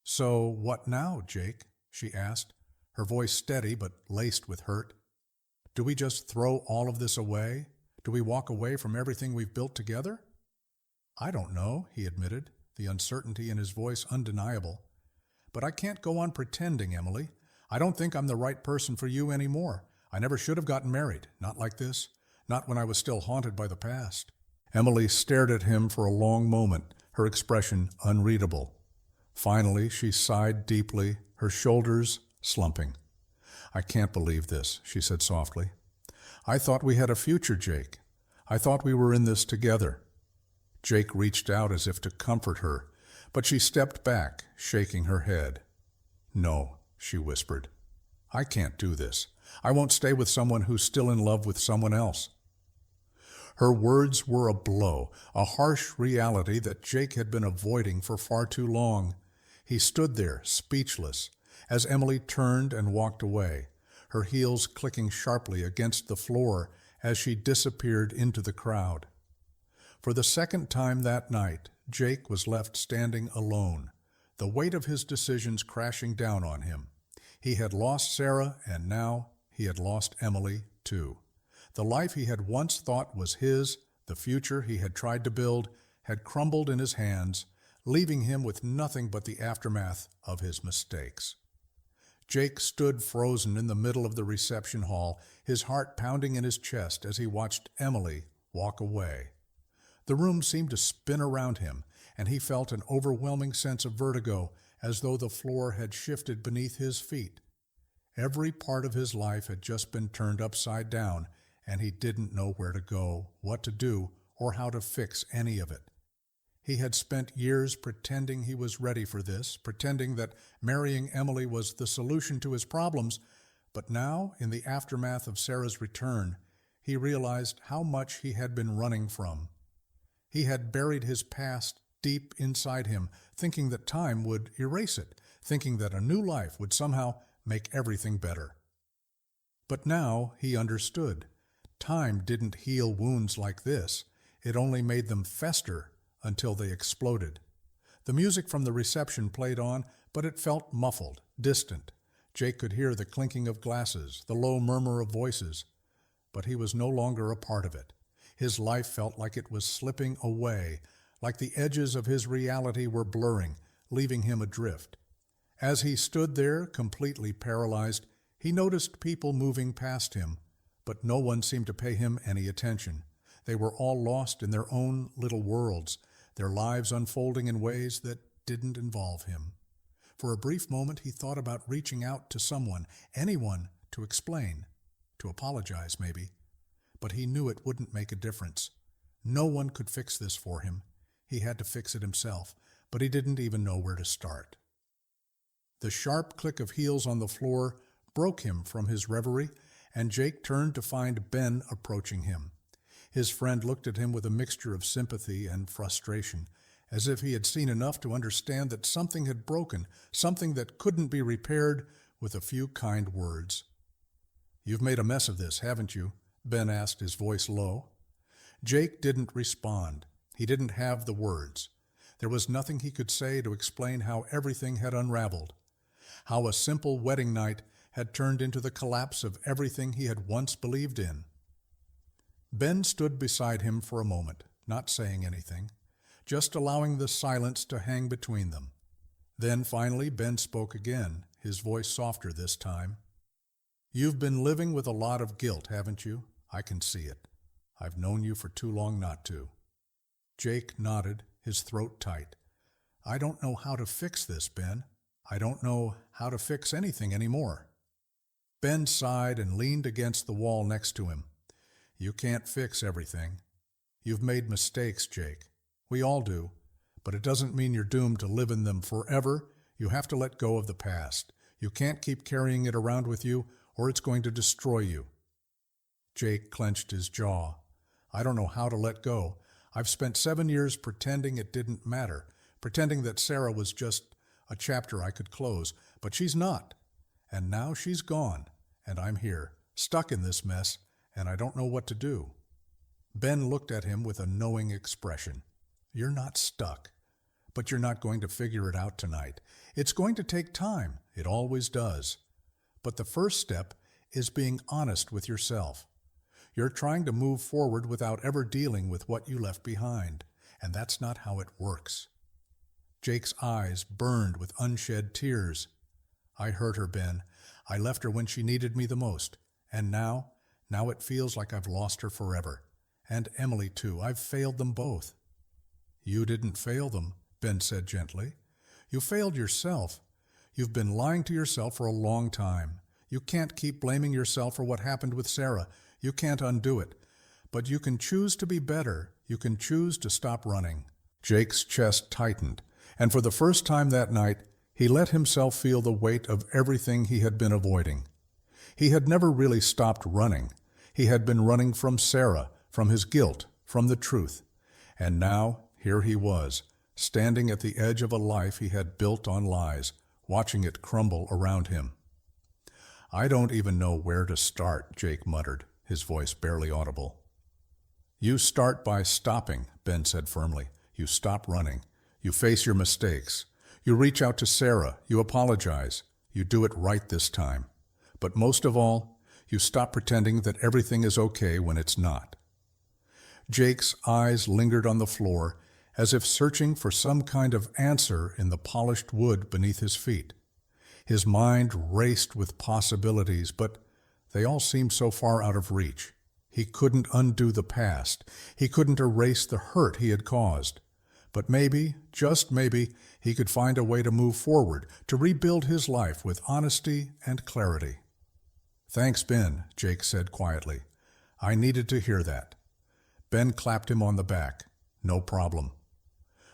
"So what now, Jake?" she asked, her voice steady but laced with hurt. "Do we just throw all of this away? Do we walk away from everything we've built together?" "I don't know," he admitted, the uncertainty in his voice undeniable. "But I can't go on pretending, Emily. I don't think I'm the right person for you anymore. I never should have gotten married, not like this, not when I was still haunted by the past." Emily stared at him for a long moment, her expression unreadable. Finally, she sighed deeply, her shoulders slumping. "I can't believe this," she said softly. "I thought we had a future, Jake. I thought we were in this together." Jake reached out as if to comfort her, but she stepped back, shaking her head. "No," she whispered. "I can't do this. I won't stay with someone who's still in love with someone else." Her words were a blow, a harsh reality that Jake had been avoiding for far too long. He stood there, speechless, as Emily turned and walked away, her heels clicking sharply against the floor as she disappeared into the crowd. For the second time that night, Jake was left standing alone, the weight of his decisions crashing down on him. He had lost Sarah, and now he had lost Emily, too. The life he had once thought was his, the future he had tried to build, had crumbled in his hands, leaving him with nothing but the aftermath of his mistakes. Jake stood frozen in the middle of the reception hall, his heart pounding in his chest as he watched Emily walk away. The room seemed to spin around him, and he felt an overwhelming sense of vertigo, as though the floor had shifted beneath his feet. Every part of his life had just been turned upside down, and he didn't know where to go, what to do, or how to fix any of it. He had spent years pretending he was ready for this, pretending that marrying Emily was the solution to his problems, but now, in the aftermath of Sarah's return, he realized how much he had been running from. He had buried his past deep inside him, thinking that time would erase it, thinking that a new life would somehow make everything better. But now he understood. Time didn't heal wounds like this. It only made them fester until they exploded. The music from the reception played on, but it felt muffled, distant. Jake could hear the clinking of glasses, the low murmur of voices, but he was no longer a part of it. His life felt like it was slipping away, like the edges of his reality were blurring, leaving him adrift. As he stood there, completely paralyzed, he noticed people moving past him, but no one seemed to pay him any attention. They were all lost in their own little worlds, their lives unfolding in ways that didn't involve him. For a brief moment, he thought about reaching out to someone, anyone, to explain, to apologize maybe. But he knew it wouldn't make a difference. No one could fix this for him. He had to fix it himself, but he didn't even know where to start. The sharp click of heels on the floor broke him from his reverie, and Jake turned to find Ben approaching him. His friend looked at him with a mixture of sympathy and frustration, as if he had seen enough to understand that something had broken, something that couldn't be repaired with a few kind words. "You've made a mess of this, haven't you?" Ben asked, his voice low. Jake didn't respond. He didn't have the words. There was nothing he could say to explain how everything had unraveled, how a simple wedding night had turned into the collapse of everything he had once believed in. Ben stood beside him for a moment, not saying anything, just allowing the silence to hang between them. Then finally Ben spoke again, his voice softer this time. "You've been living with a lot of guilt, haven't you? I can see it. I've known you for too long not to." Jake nodded, his throat tight. "I don't know how to fix this, Ben. I don't know how to fix anything anymore." Ben sighed and leaned against the wall next to him. "You can't fix everything. You've made mistakes, Jake. We all do. But it doesn't mean you're doomed to live in them forever. You have to let go of the past. You can't keep carrying it around with you, or it's going to destroy you." Jake clenched his jaw. "I don't know how to let go. I've spent 7 years pretending it didn't matter, pretending that Sarah was just a chapter I could close, but she's not. And now she's gone, and I'm here, stuck in this mess, and I don't know what to do." Ben looked at him with a knowing expression. "You're not stuck, but you're not going to figure it out tonight. It's going to take time. It always does. But the first step is being honest with yourself. You're trying to move forward without ever dealing with what you left behind, and that's not how it works." Jake's eyes burned with unshed tears. "I hurt her, Ben. I left her when she needed me the most. And now it feels like I've lost her forever. And Emily, too. I've failed them both." "You didn't fail them," Ben said gently. "You failed yourself. You've been lying to yourself for a long time. You can't keep blaming yourself for what happened with Sarah. You can't undo it. But you can choose to be better. You can choose to stop running." Jake's chest tightened, and for the first time that night, he let himself feel the weight of everything he had been avoiding. He had never really stopped running. He had been running from Sarah, from his guilt, from the truth. And now, here he was, standing at the edge of a life he had built on lies, watching it crumble around him. "I don't even know where to start," Jake muttered, his voice barely audible. "You start by stopping," Ben said firmly. "You stop running. You face your mistakes. You reach out to Sarah. You apologize. You do it right this time. But most of all, you stop pretending that everything is okay when it's not." Jake's eyes lingered on the floor, as if searching for some kind of answer in the polished wood beneath his feet. His mind raced with possibilities, but they all seemed so far out of reach. He couldn't undo the past. He couldn't erase the hurt he had caused. But maybe, just maybe, he could find a way to move forward, to rebuild his life with honesty and clarity. "Thanks, Ben," Jake said quietly. "I needed to hear that." Ben clapped him on the back. "No problem.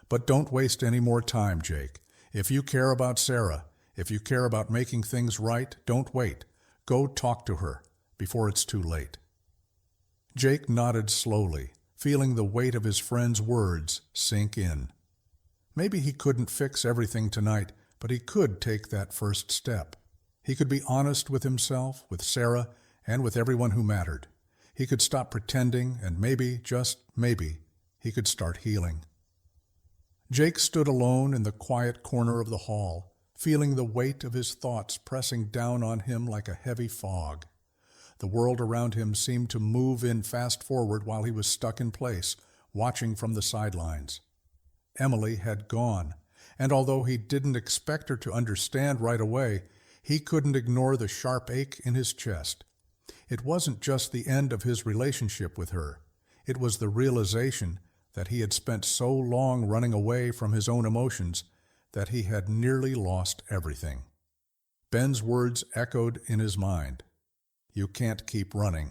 But don't waste any more time, Jake. If you care about Sarah, if you care about making things right, don't wait. Go talk to her before it's too late." Jake nodded slowly, feeling the weight of his friend's words sink in. Maybe he couldn't fix everything tonight, but he could take that first step. He could be honest with himself, with Sarah, and with everyone who mattered. He could stop pretending, and maybe, just maybe, he could start healing. Jake stood alone in the quiet corner of the hall, feeling the weight of his thoughts pressing down on him like a heavy fog. The world around him seemed to move in fast forward while he was stuck in place, watching from the sidelines. Emily had gone, and although he didn't expect her to understand right away, he couldn't ignore the sharp ache in his chest. It wasn't just the end of his relationship with her. It was the realization that he had spent so long running away from his own emotions that he had nearly lost everything. Ben's words echoed in his mind. "You can't keep running."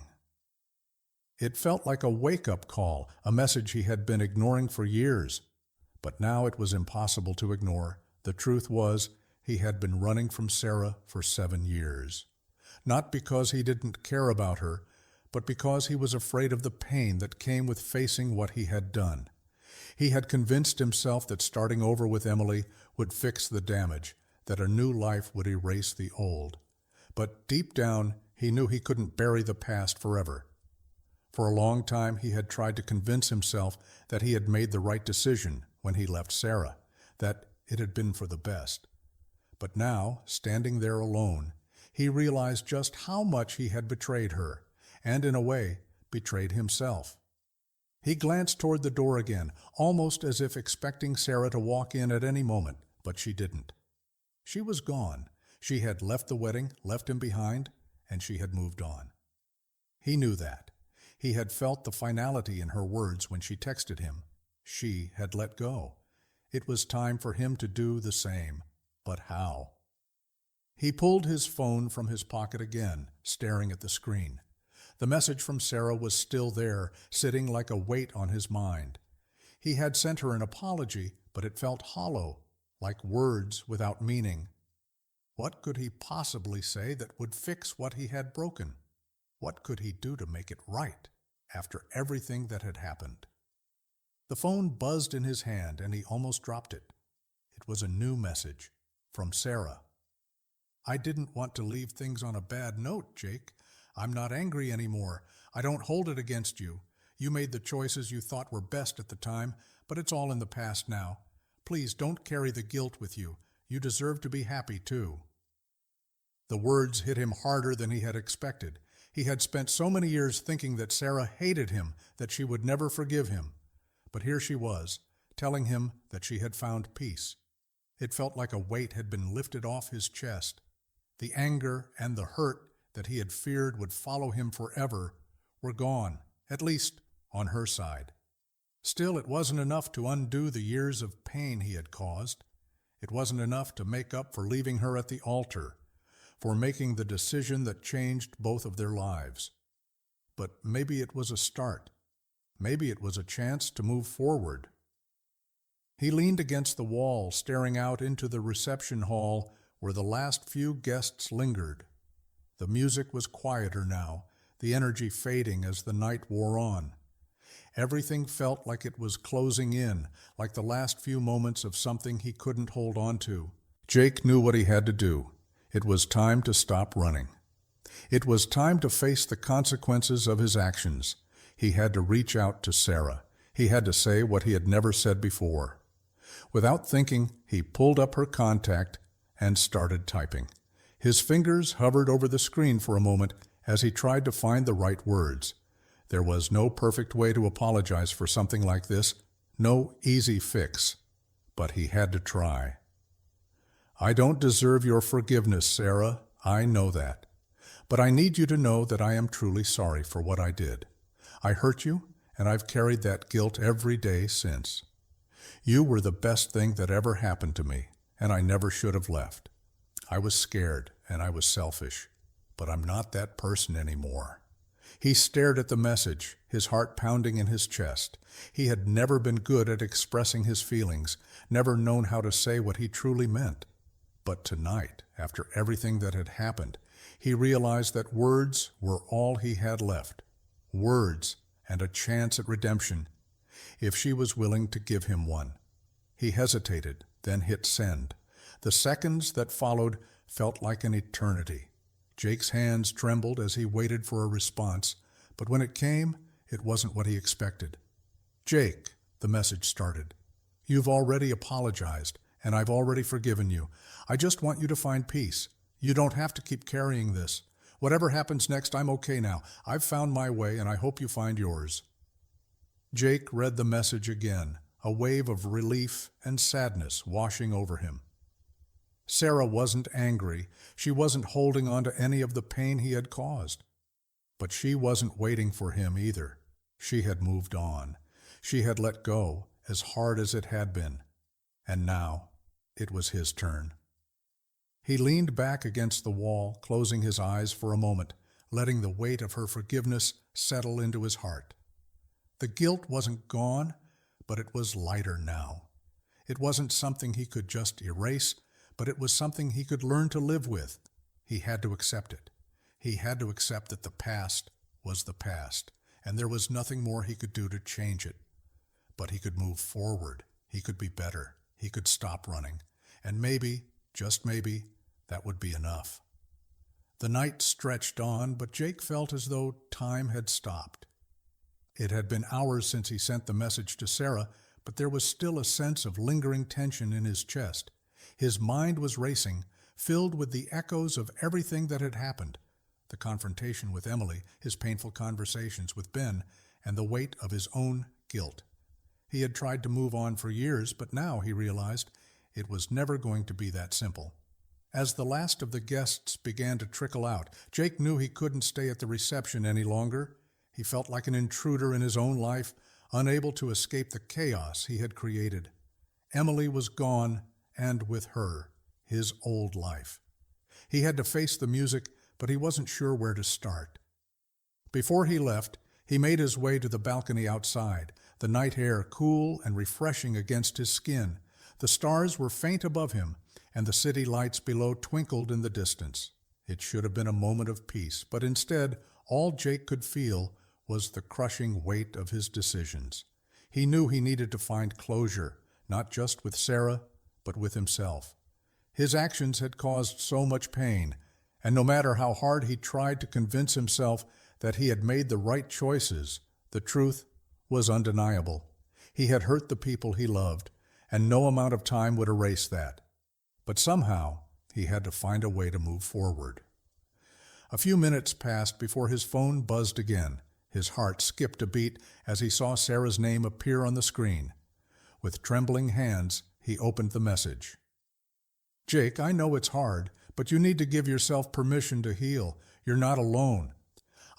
It felt like a wake-up call, a message he had been ignoring for years. But now it was impossible to ignore. The truth was, he had been running from Sarah for 7 years. Not because he didn't care about her, but because he was afraid of the pain that came with facing what he had done. He had convinced himself that starting over with Emily would fix the damage, that a new life would erase the old. But deep down, he knew he couldn't bury the past forever. For a long time, he had tried to convince himself that he had made the right decision when he left Sarah, that it had been for the best. But now, standing there alone, he realized just how much he had betrayed her, and in a way, betrayed himself. He glanced toward the door again, almost as if expecting Sarah to walk in at any moment, but she didn't. She was gone. She had left the wedding, left him behind, and she had moved on. He knew that. He had felt the finality in her words when she texted him. She had let go. It was time for him to do the same. But how? He pulled his phone from his pocket again, staring at the screen. The message from Sarah was still there, sitting like a weight on his mind. He had sent her an apology, but it felt hollow, like words without meaning. What could he possibly say that would fix what he had broken? What could he do to make it right after everything that had happened? The phone buzzed in his hand and he almost dropped it. It was a new message from Sarah. "I didn't want to leave things on a bad note, Jake. I'm not angry anymore. I don't hold it against you. You made the choices you thought were best at the time, but it's all in the past now. Please don't carry the guilt with you. You deserve to be happy too." The words hit him harder than he had expected. He had spent so many years thinking that Sarah hated him, that she would never forgive him. But here she was, telling him that she had found peace. It felt like a weight had been lifted off his chest. The anger and the hurt that he had feared would follow him forever were gone, at least on her side. Still, it wasn't enough to undo the years of pain he had caused. It wasn't enough to make up for leaving her at the altar, for making the decision that changed both of their lives. But maybe it was a start. Maybe it was a chance to move forward. He leaned against the wall, staring out into the reception hall where the last few guests lingered. The music was quieter now, the energy fading as the night wore on. Everything felt like it was closing in, like the last few moments of something he couldn't hold on to. Jake knew what he had to do. It was time to stop running. It was time to face the consequences of his actions. He had to reach out to Sarah. He had to say what he had never said before. Without thinking, he pulled up her contact and started typing. His fingers hovered over the screen for a moment as he tried to find the right words. There was no perfect way to apologize for something like this, no easy fix, but he had to try. "I don't deserve your forgiveness, Sarah. I know that. But I need you to know that I am truly sorry for what I did. I hurt you, and I've carried that guilt every day since. You were the best thing that ever happened to me, and I never should have left. I was scared, and I was selfish, but I'm not that person anymore." He stared at the message, his heart pounding in his chest. He had never been good at expressing his feelings, never known how to say what he truly meant. But tonight, after everything that had happened, he realized that words were all he had left. Words and a chance at redemption, if she was willing to give him one. He hesitated, then hit send. The seconds that followed felt like an eternity. Jake's hands trembled as he waited for a response, but when it came, it wasn't what he expected. "Jake," the message started. You've already apologized, and I've already forgiven you. I just want you to find peace. You don't have to keep carrying this. Whatever happens next, I'm okay now. I've found my way, and I hope you find yours." Jake read the message again, a wave of relief and sadness washing over him. Sarah wasn't angry. She wasn't holding on to any of the pain he had caused. But she wasn't waiting for him either. She had moved on. She had let go, as hard as it had been. And now it was his turn. He leaned back against the wall, closing his eyes for a moment, letting the weight of her forgiveness settle into his heart. The guilt wasn't gone, but it was lighter now. It wasn't something he could just erase, but it was something he could learn to live with. He had to accept it. He had to accept that the past was the past, and there was nothing more he could do to change it. But he could move forward. He could be better. He could stop running. And maybe, just maybe, that would be enough. The night stretched on, but Jake felt as though time had stopped. It had been hours since he sent the message to Sarah, but there was still a sense of lingering tension in his chest. His mind was racing, filled with the echoes of everything that had happened. The confrontation with Emily, his painful conversations with Ben, and the weight of his own guilt. He had tried to move on for years, but now he realized it was never going to be that simple. As the last of the guests began to trickle out, Jake knew he couldn't stay at the reception any longer. He felt like an intruder in his own life, unable to escape the chaos he had created. Emily was gone, and with her, his old life. He had to face the music, but he wasn't sure where to start. Before he left, he made his way to the balcony outside, the night air cool and refreshing against his skin. The stars were faint above him, and the city lights below twinkled in the distance. It should have been a moment of peace, but instead, all Jake could feel was the crushing weight of his decisions. He knew he needed to find closure, not just with Sarah, but with himself. His actions had caused so much pain, and no matter how hard he tried to convince himself that he had made the right choices, the truth was undeniable. He had hurt the people he loved, and no amount of time would erase that. But somehow, he had to find a way to move forward. A few minutes passed before his phone buzzed again. His heart skipped a beat as he saw Sarah's name appear on the screen. With trembling hands, he opened the message. "Jake, I know it's hard, but you need to give yourself permission to heal. You're not alone.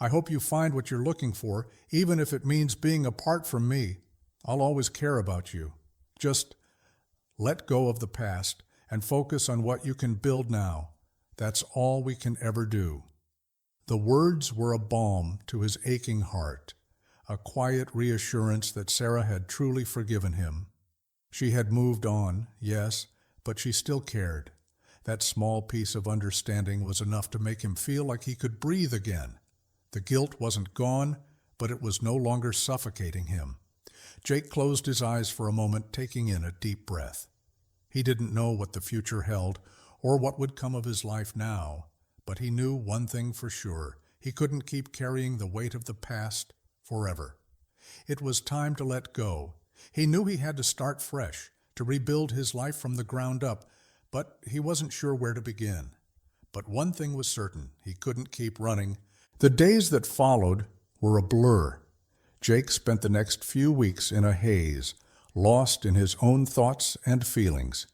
I hope you find what you're looking for, even if it means being apart from me. I'll always care about you. Just let go of the past and focus on what you can build now. That's all we can ever do." The words were a balm to his aching heart, a quiet reassurance that Sarah had truly forgiven him. She had moved on, yes, but she still cared. That small piece of understanding was enough to make him feel like he could breathe again. The guilt wasn't gone, but it was no longer suffocating him. Jake closed his eyes for a moment, taking in a deep breath. He didn't know what the future held or what would come of his life now, but he knew one thing for sure. He couldn't keep carrying the weight of the past forever. It was time to let go. He knew he had to start fresh, to rebuild his life from the ground up, but he wasn't sure where to begin. But one thing was certain, he couldn't keep running. The days that followed were a blur. Jake spent the next few weeks in a haze, lost in his own thoughts and feelings.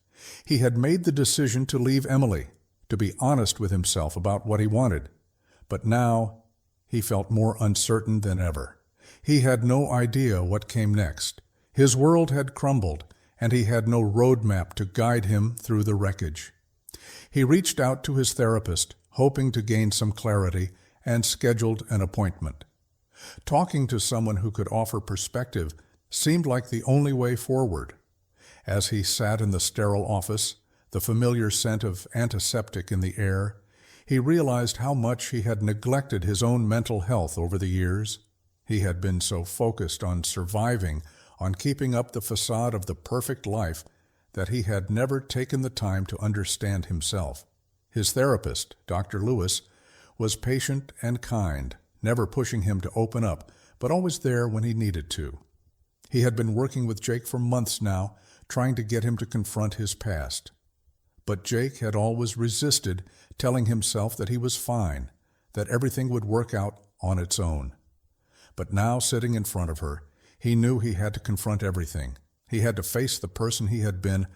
He had made the decision to leave Emily, to be honest with himself about what he wanted. But now he felt more uncertain than ever. He had no idea what came next. His world had crumbled, and he had no roadmap to guide him through the wreckage. He reached out to his therapist, hoping to gain some clarity, and scheduled an appointment. Talking to someone who could offer perspective seemed like the only way forward. As he sat in the sterile office, the familiar scent of antiseptic in the air, he realized how much he had neglected his own mental health over the years. He had been so focused on surviving, on keeping up the facade of the perfect life, that he had never taken the time to understand himself. His therapist, Dr. Lewis, was patient and kind, never pushing him to open up, but always there when he needed to. He had been working with Jake for months now, trying to get him to confront his past. But Jake had always resisted, telling himself that he was fine, that everything would work out on its own. But now, sitting in front of her, he knew he had to confront everything. He had to face the person he had been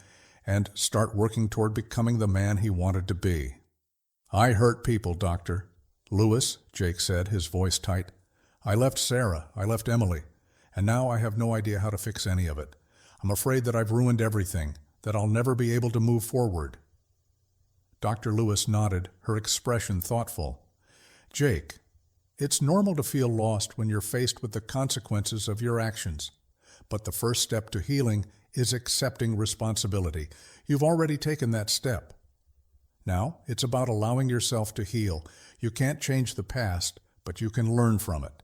and start working toward becoming the man he wanted to be. "I hurt people, Doctor." "Louis," Jake said, his voice tight, "I left Sarah, I left Emily, and now I have no idea how to fix any of it. I'm afraid that I've ruined everything, that I'll never be able to move forward." Dr. Lewis nodded, her expression thoughtful. "Jake, it's normal to feel lost when you're faced with the consequences of your actions. But the first step to healing is accepting responsibility. You've already taken that step. Now, it's about allowing yourself to heal. You can't change the past, but you can learn from it.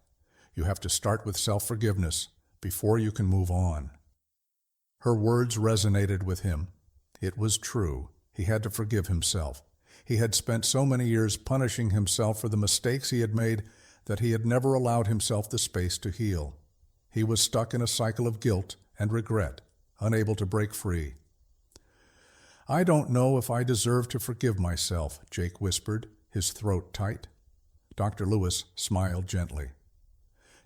You have to start with self-forgiveness before you can move on." Her words resonated with him. It was true. He had to forgive himself. He had spent so many years punishing himself for the mistakes he had made that he had never allowed himself the space to heal. He was stuck in a cycle of guilt and regret, unable to break free. "I don't know if I deserve to forgive myself," Jake whispered, his throat tight. Dr. Lewis smiled gently.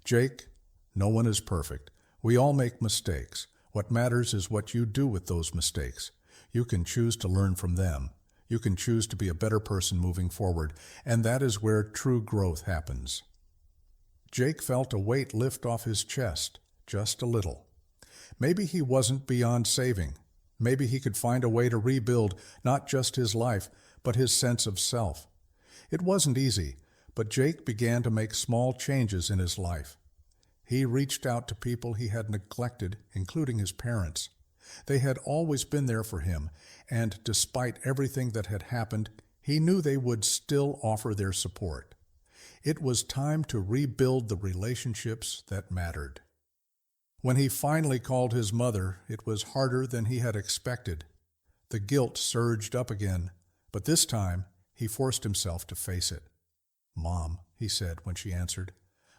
"Jake, no one is perfect. We all make mistakes. What matters is what you do with those mistakes. You can choose to learn from them. You can choose to be a better person moving forward, and that is where true growth happens." Jake felt a weight lift off his chest, just a little. Maybe he wasn't beyond saving. Maybe he could find a way to rebuild not just his life, but his sense of self. It wasn't easy, but Jake began to make small changes in his life. He reached out to people he had neglected, including his parents. They had always been there for him, and despite everything that had happened, he knew they would still offer their support. It was time to rebuild the relationships that mattered. When he finally called his mother, it was harder than he had expected. The guilt surged up again, but this time he forced himself to face it. "Mom," he said when she answered,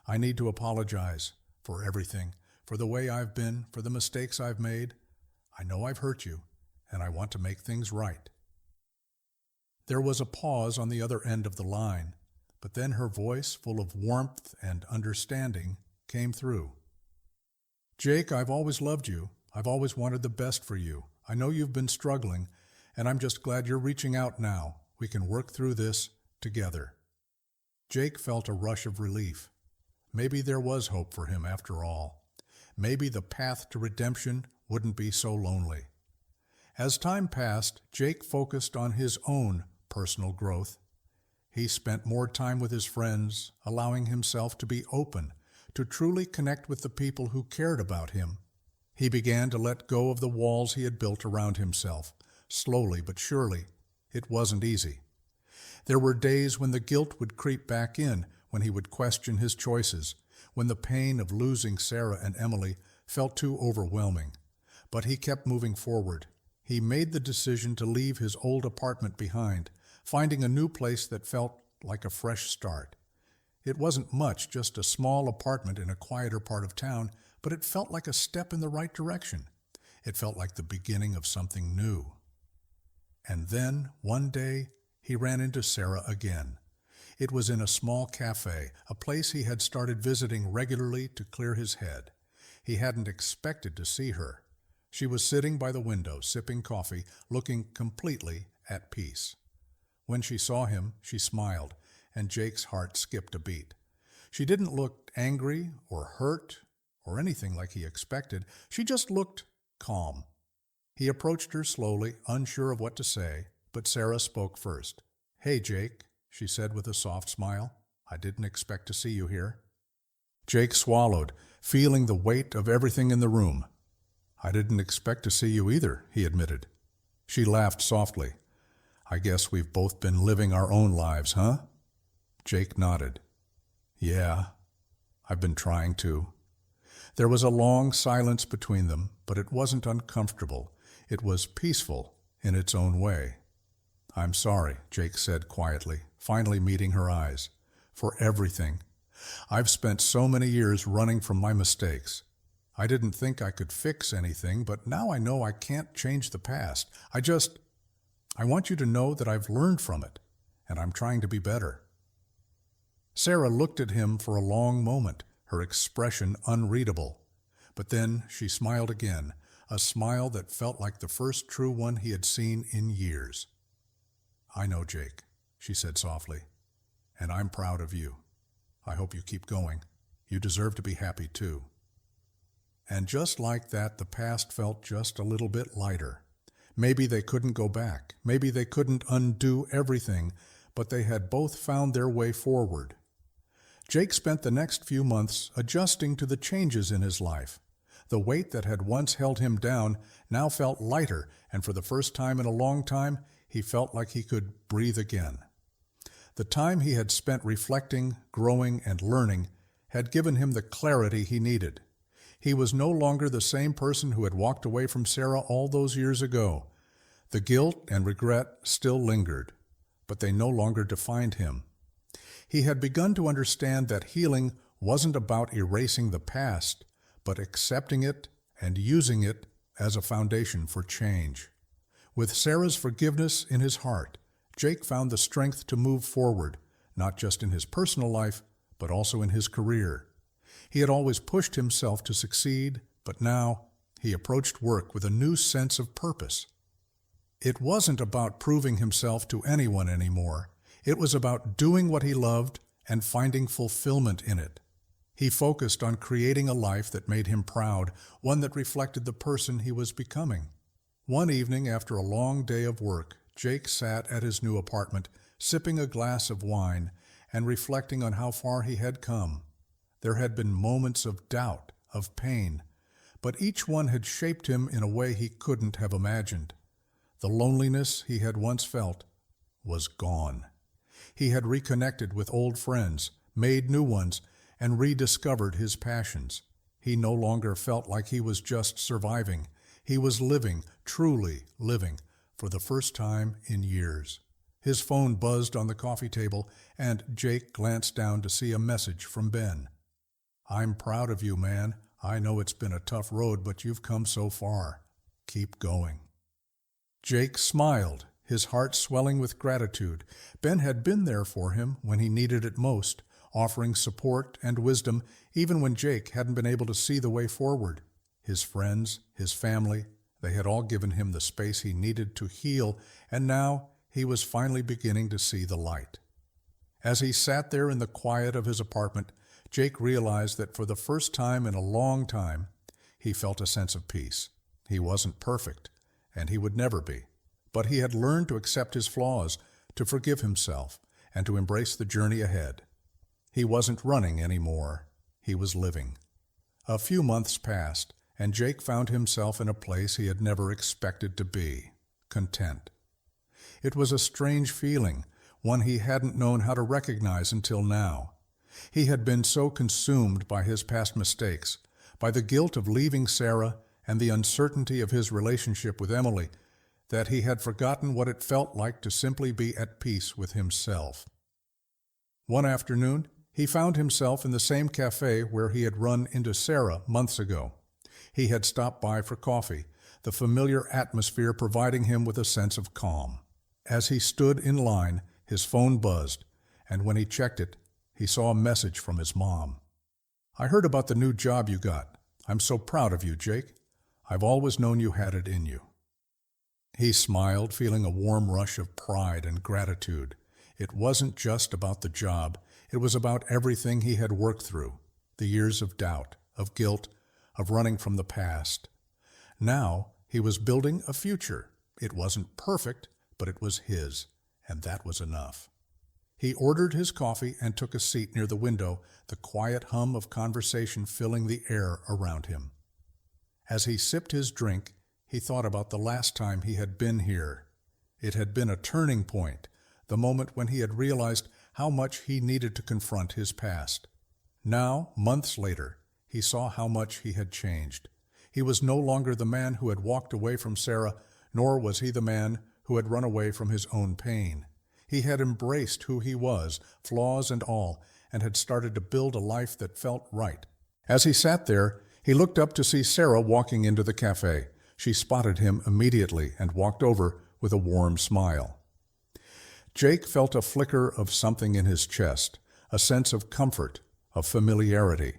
"I need to apologize for everything, for the way I've been, for the mistakes I've made. I know I've hurt you, and I want to make things right." There was a pause on the other end of the line, but then her voice, full of warmth and understanding, came through. "Jake, I've always loved you. I've always wanted the best for you. I know you've been struggling, and I'm just glad you're reaching out now. We can work through this together." Jake felt a rush of relief. Maybe there was hope for him after all. Maybe the path to redemption wouldn't be so lonely. As time passed, Jake focused on his own personal growth. He spent more time with his friends, allowing himself to be open, to truly connect with the people who cared about him. He began to let go of the walls he had built around himself, slowly but surely. It wasn't easy. There were days when the guilt would creep back in, when he would question his choices, when the pain of losing Sarah and Emily felt too overwhelming. But he kept moving forward. He made the decision to leave his old apartment behind, finding a new place that felt like a fresh start. It wasn't much, just a small apartment in a quieter part of town, but it felt like a step in the right direction. It felt like the beginning of something new. And then, one day, he ran into Sarah again. It was in a small cafe, a place he had started visiting regularly to clear his head. He hadn't expected to see her. She was sitting by the window, sipping coffee, looking completely at peace. When she saw him, she smiled, and Jake's heart skipped a beat. She didn't look angry or hurt or anything like he expected. She just looked calm. He approached her slowly, unsure of what to say, but Sarah spoke first. "Hey, Jake," she said with a soft smile. "I didn't expect to see you here." Jake swallowed, feeling the weight of everything in the room. "I didn't expect to see you either," he admitted. She laughed softly. "I guess we've both been living our own lives, huh?" Jake nodded. "Yeah, I've been trying to." There was a long silence between them, but it wasn't uncomfortable. It was peaceful in its own way. "I'm sorry," Jake said quietly, finally meeting her eyes, "for everything. I've spent so many years running from my mistakes. I didn't think I could fix anything, but now I know I can't change the past. I want you to know that I've learned from it, and I'm trying to be better." Sarah looked at him for a long moment, her expression unreadable. But then she smiled again, a smile that felt like the first true one he had seen in years. "I know, Jake," she said softly, "and I'm proud of you. I hope you keep going. You deserve to be happy too." And just like that, the past felt just a little bit lighter. Maybe they couldn't go back. Maybe they couldn't undo everything, but they had both found their way forward. Jake spent the next few months adjusting to the changes in his life. The weight that had once held him down now felt lighter, and for the first time in a long time, he felt like he could breathe again. The time he had spent reflecting, growing, and learning had given him the clarity he needed. He was no longer the same person who had walked away from Sarah all those years ago. The guilt and regret still lingered, but they no longer defined him. He had begun to understand that healing wasn't about erasing the past, but accepting it and using it as a foundation for change. With Sarah's forgiveness in his heart, Jake found the strength to move forward, not just in his personal life, but also in his career. He had always pushed himself to succeed, but now he approached work with a new sense of purpose. It wasn't about proving himself to anyone anymore. It was about doing what he loved and finding fulfillment in it. He focused on creating a life that made him proud, one that reflected the person he was becoming. One evening after a long day of work, Jake sat at his new apartment, sipping a glass of wine and reflecting on how far he had come. There had been moments of doubt, of pain, but each one had shaped him in a way he couldn't have imagined. The loneliness he had once felt was gone. He had reconnected with old friends, made new ones, and rediscovered his passions. He no longer felt like he was just surviving. He was living, truly living, for the first time in years. His phone buzzed on the coffee table, and Jake glanced down to see a message from Ben. "I'm proud of you, man. I know it's been a tough road, but you've come so far. Keep going." Jake smiled, his heart swelling with gratitude. Ben had been there for him when he needed it most, offering support and wisdom even when Jake hadn't been able to see the way forward. His friends, his family, they had all given him the space he needed to heal, and now he was finally beginning to see the light. As he sat there in the quiet of his apartment, Jake realized that for the first time in a long time, he felt a sense of peace. He wasn't perfect, and he would never be, but he had learned to accept his flaws, to forgive himself, and to embrace the journey ahead. He wasn't running anymore. He was living. A few months passed, and Jake found himself in a place he had never expected to be, content. It was a strange feeling, one he hadn't known how to recognize until now. He had been so consumed by his past mistakes, by the guilt of leaving Sarah and the uncertainty of his relationship with Emily, that he had forgotten what it felt like to simply be at peace with himself. One afternoon, he found himself in the same cafe where he had run into Sarah months ago. He had stopped by for coffee, the familiar atmosphere providing him with a sense of calm. As he stood in line, his phone buzzed, and when he checked it, he saw a message from his mom. "I heard about the new job you got. I'm so proud of you, Jake. I've always known you had it in you." He smiled, feeling a warm rush of pride and gratitude. It wasn't just about the job. It was about everything he had worked through, the years of doubt, of guilt, of running from the past. Now he was building a future. It wasn't perfect, but it was his, and that was enough. He ordered his coffee and took a seat near the window, the quiet hum of conversation filling the air around him. As he sipped his drink, he thought about the last time he had been here. It had been a turning point, the moment when he had realized how much he needed to confront his past. Now, months later, he saw how much he had changed. He was no longer the man who had walked away from Sarah, nor was he the man who had run away from his own pain. He had embraced who he was, flaws and all, and had started to build a life that felt right. As he sat there, He looked up to see Sarah walking into the cafe. She spotted him immediately and walked over with a warm smile. Jake felt a flicker of something in his chest, a sense of comfort, of familiarity.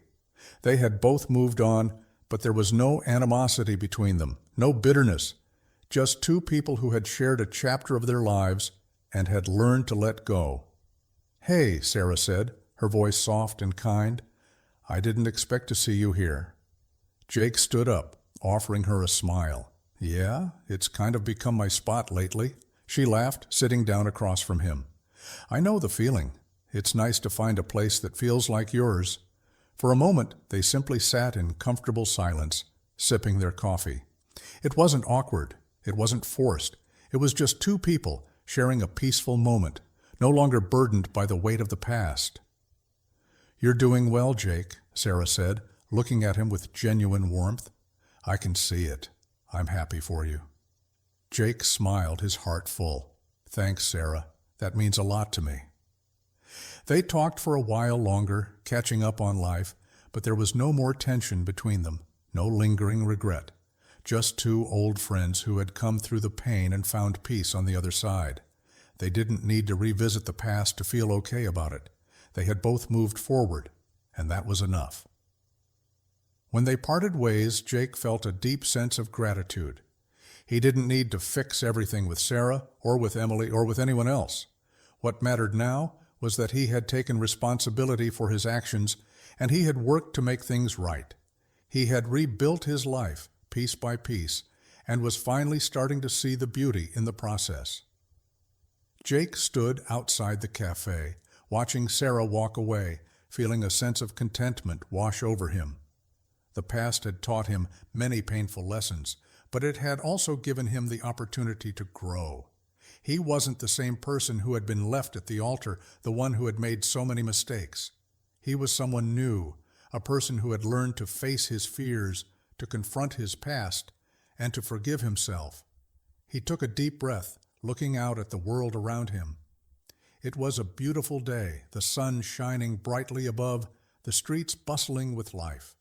They had both moved on, but there was no animosity between them, no bitterness, just two people who had shared a chapter of their lives and had learned to let go. "Hey," Sarah said, her voice soft and kind. "I didn't expect to see you here." Jake stood up, offering her a smile. "Yeah, it's kind of become my spot lately." She laughed, sitting down across from him. "I know the feeling. It's nice to find a place that feels like yours." For a moment, they simply sat in comfortable silence, sipping their coffee. It wasn't awkward. It wasn't forced. It was just two people sharing a peaceful moment, no longer burdened by the weight of the past. "You're doing well, Jake," Sarah said, looking at him with genuine warmth. "I can see it. I'm happy for you." Jake smiled, his heart full. "Thanks, Sarah. That means a lot to me." They talked for a while longer, catching up on life, but there was no more tension between them, no lingering regret. Just two old friends who had come through the pain and found peace on the other side. They didn't need to revisit the past to feel okay about it. They had both moved forward, and that was enough. When they parted ways, Jake felt a deep sense of gratitude. He didn't need to fix everything with Sarah, or with Emily, or with anyone else. What mattered now was that he had taken responsibility for his actions, and he had worked to make things right. He had rebuilt his life, piece by piece, and was finally starting to see the beauty in the process. Jake stood outside the cafe, watching Sarah walk away, feeling a sense of contentment wash over him. The past had taught him many painful lessons, but it had also given him the opportunity to grow. He wasn't the same person who had been left at the altar, the one who had made so many mistakes. He was someone new, a person who had learned to face his fears, to confront his past, and to forgive himself. He took a deep breath, looking out at the world around him. It was a beautiful day, the sun shining brightly above, the streets bustling with life.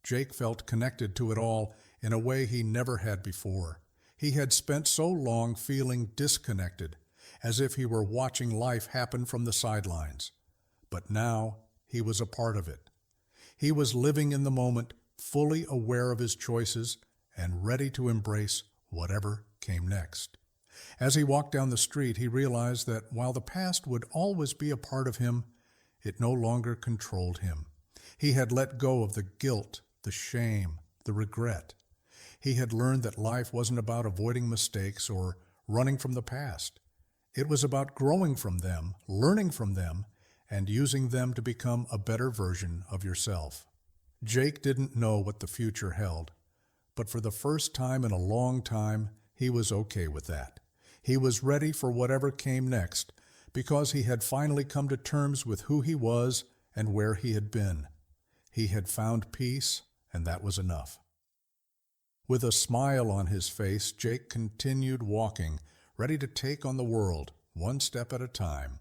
Jake felt connected to it all in a way he never had before. He had spent so long feeling disconnected, as if he were watching life happen from the sidelines. But now he was a part of it. He was living in the moment, fully aware of his choices, and ready to embrace whatever came next. As he walked down the street, he realized that while the past would always be a part of him, it no longer controlled him. He had let go of the guilt, the shame, the regret. He had learned that life wasn't about avoiding mistakes or running from the past. It was about growing from them, learning from them, and using them to become a better version of yourself. Jake didn't know what the future held, but for the first time in a long time, he was okay with that. He was ready for whatever came next, because he had finally come to terms with who he was and where he had been. He had found peace, and that was enough. With a smile on his face, Jake continued walking, ready to take on the world, one step at a time.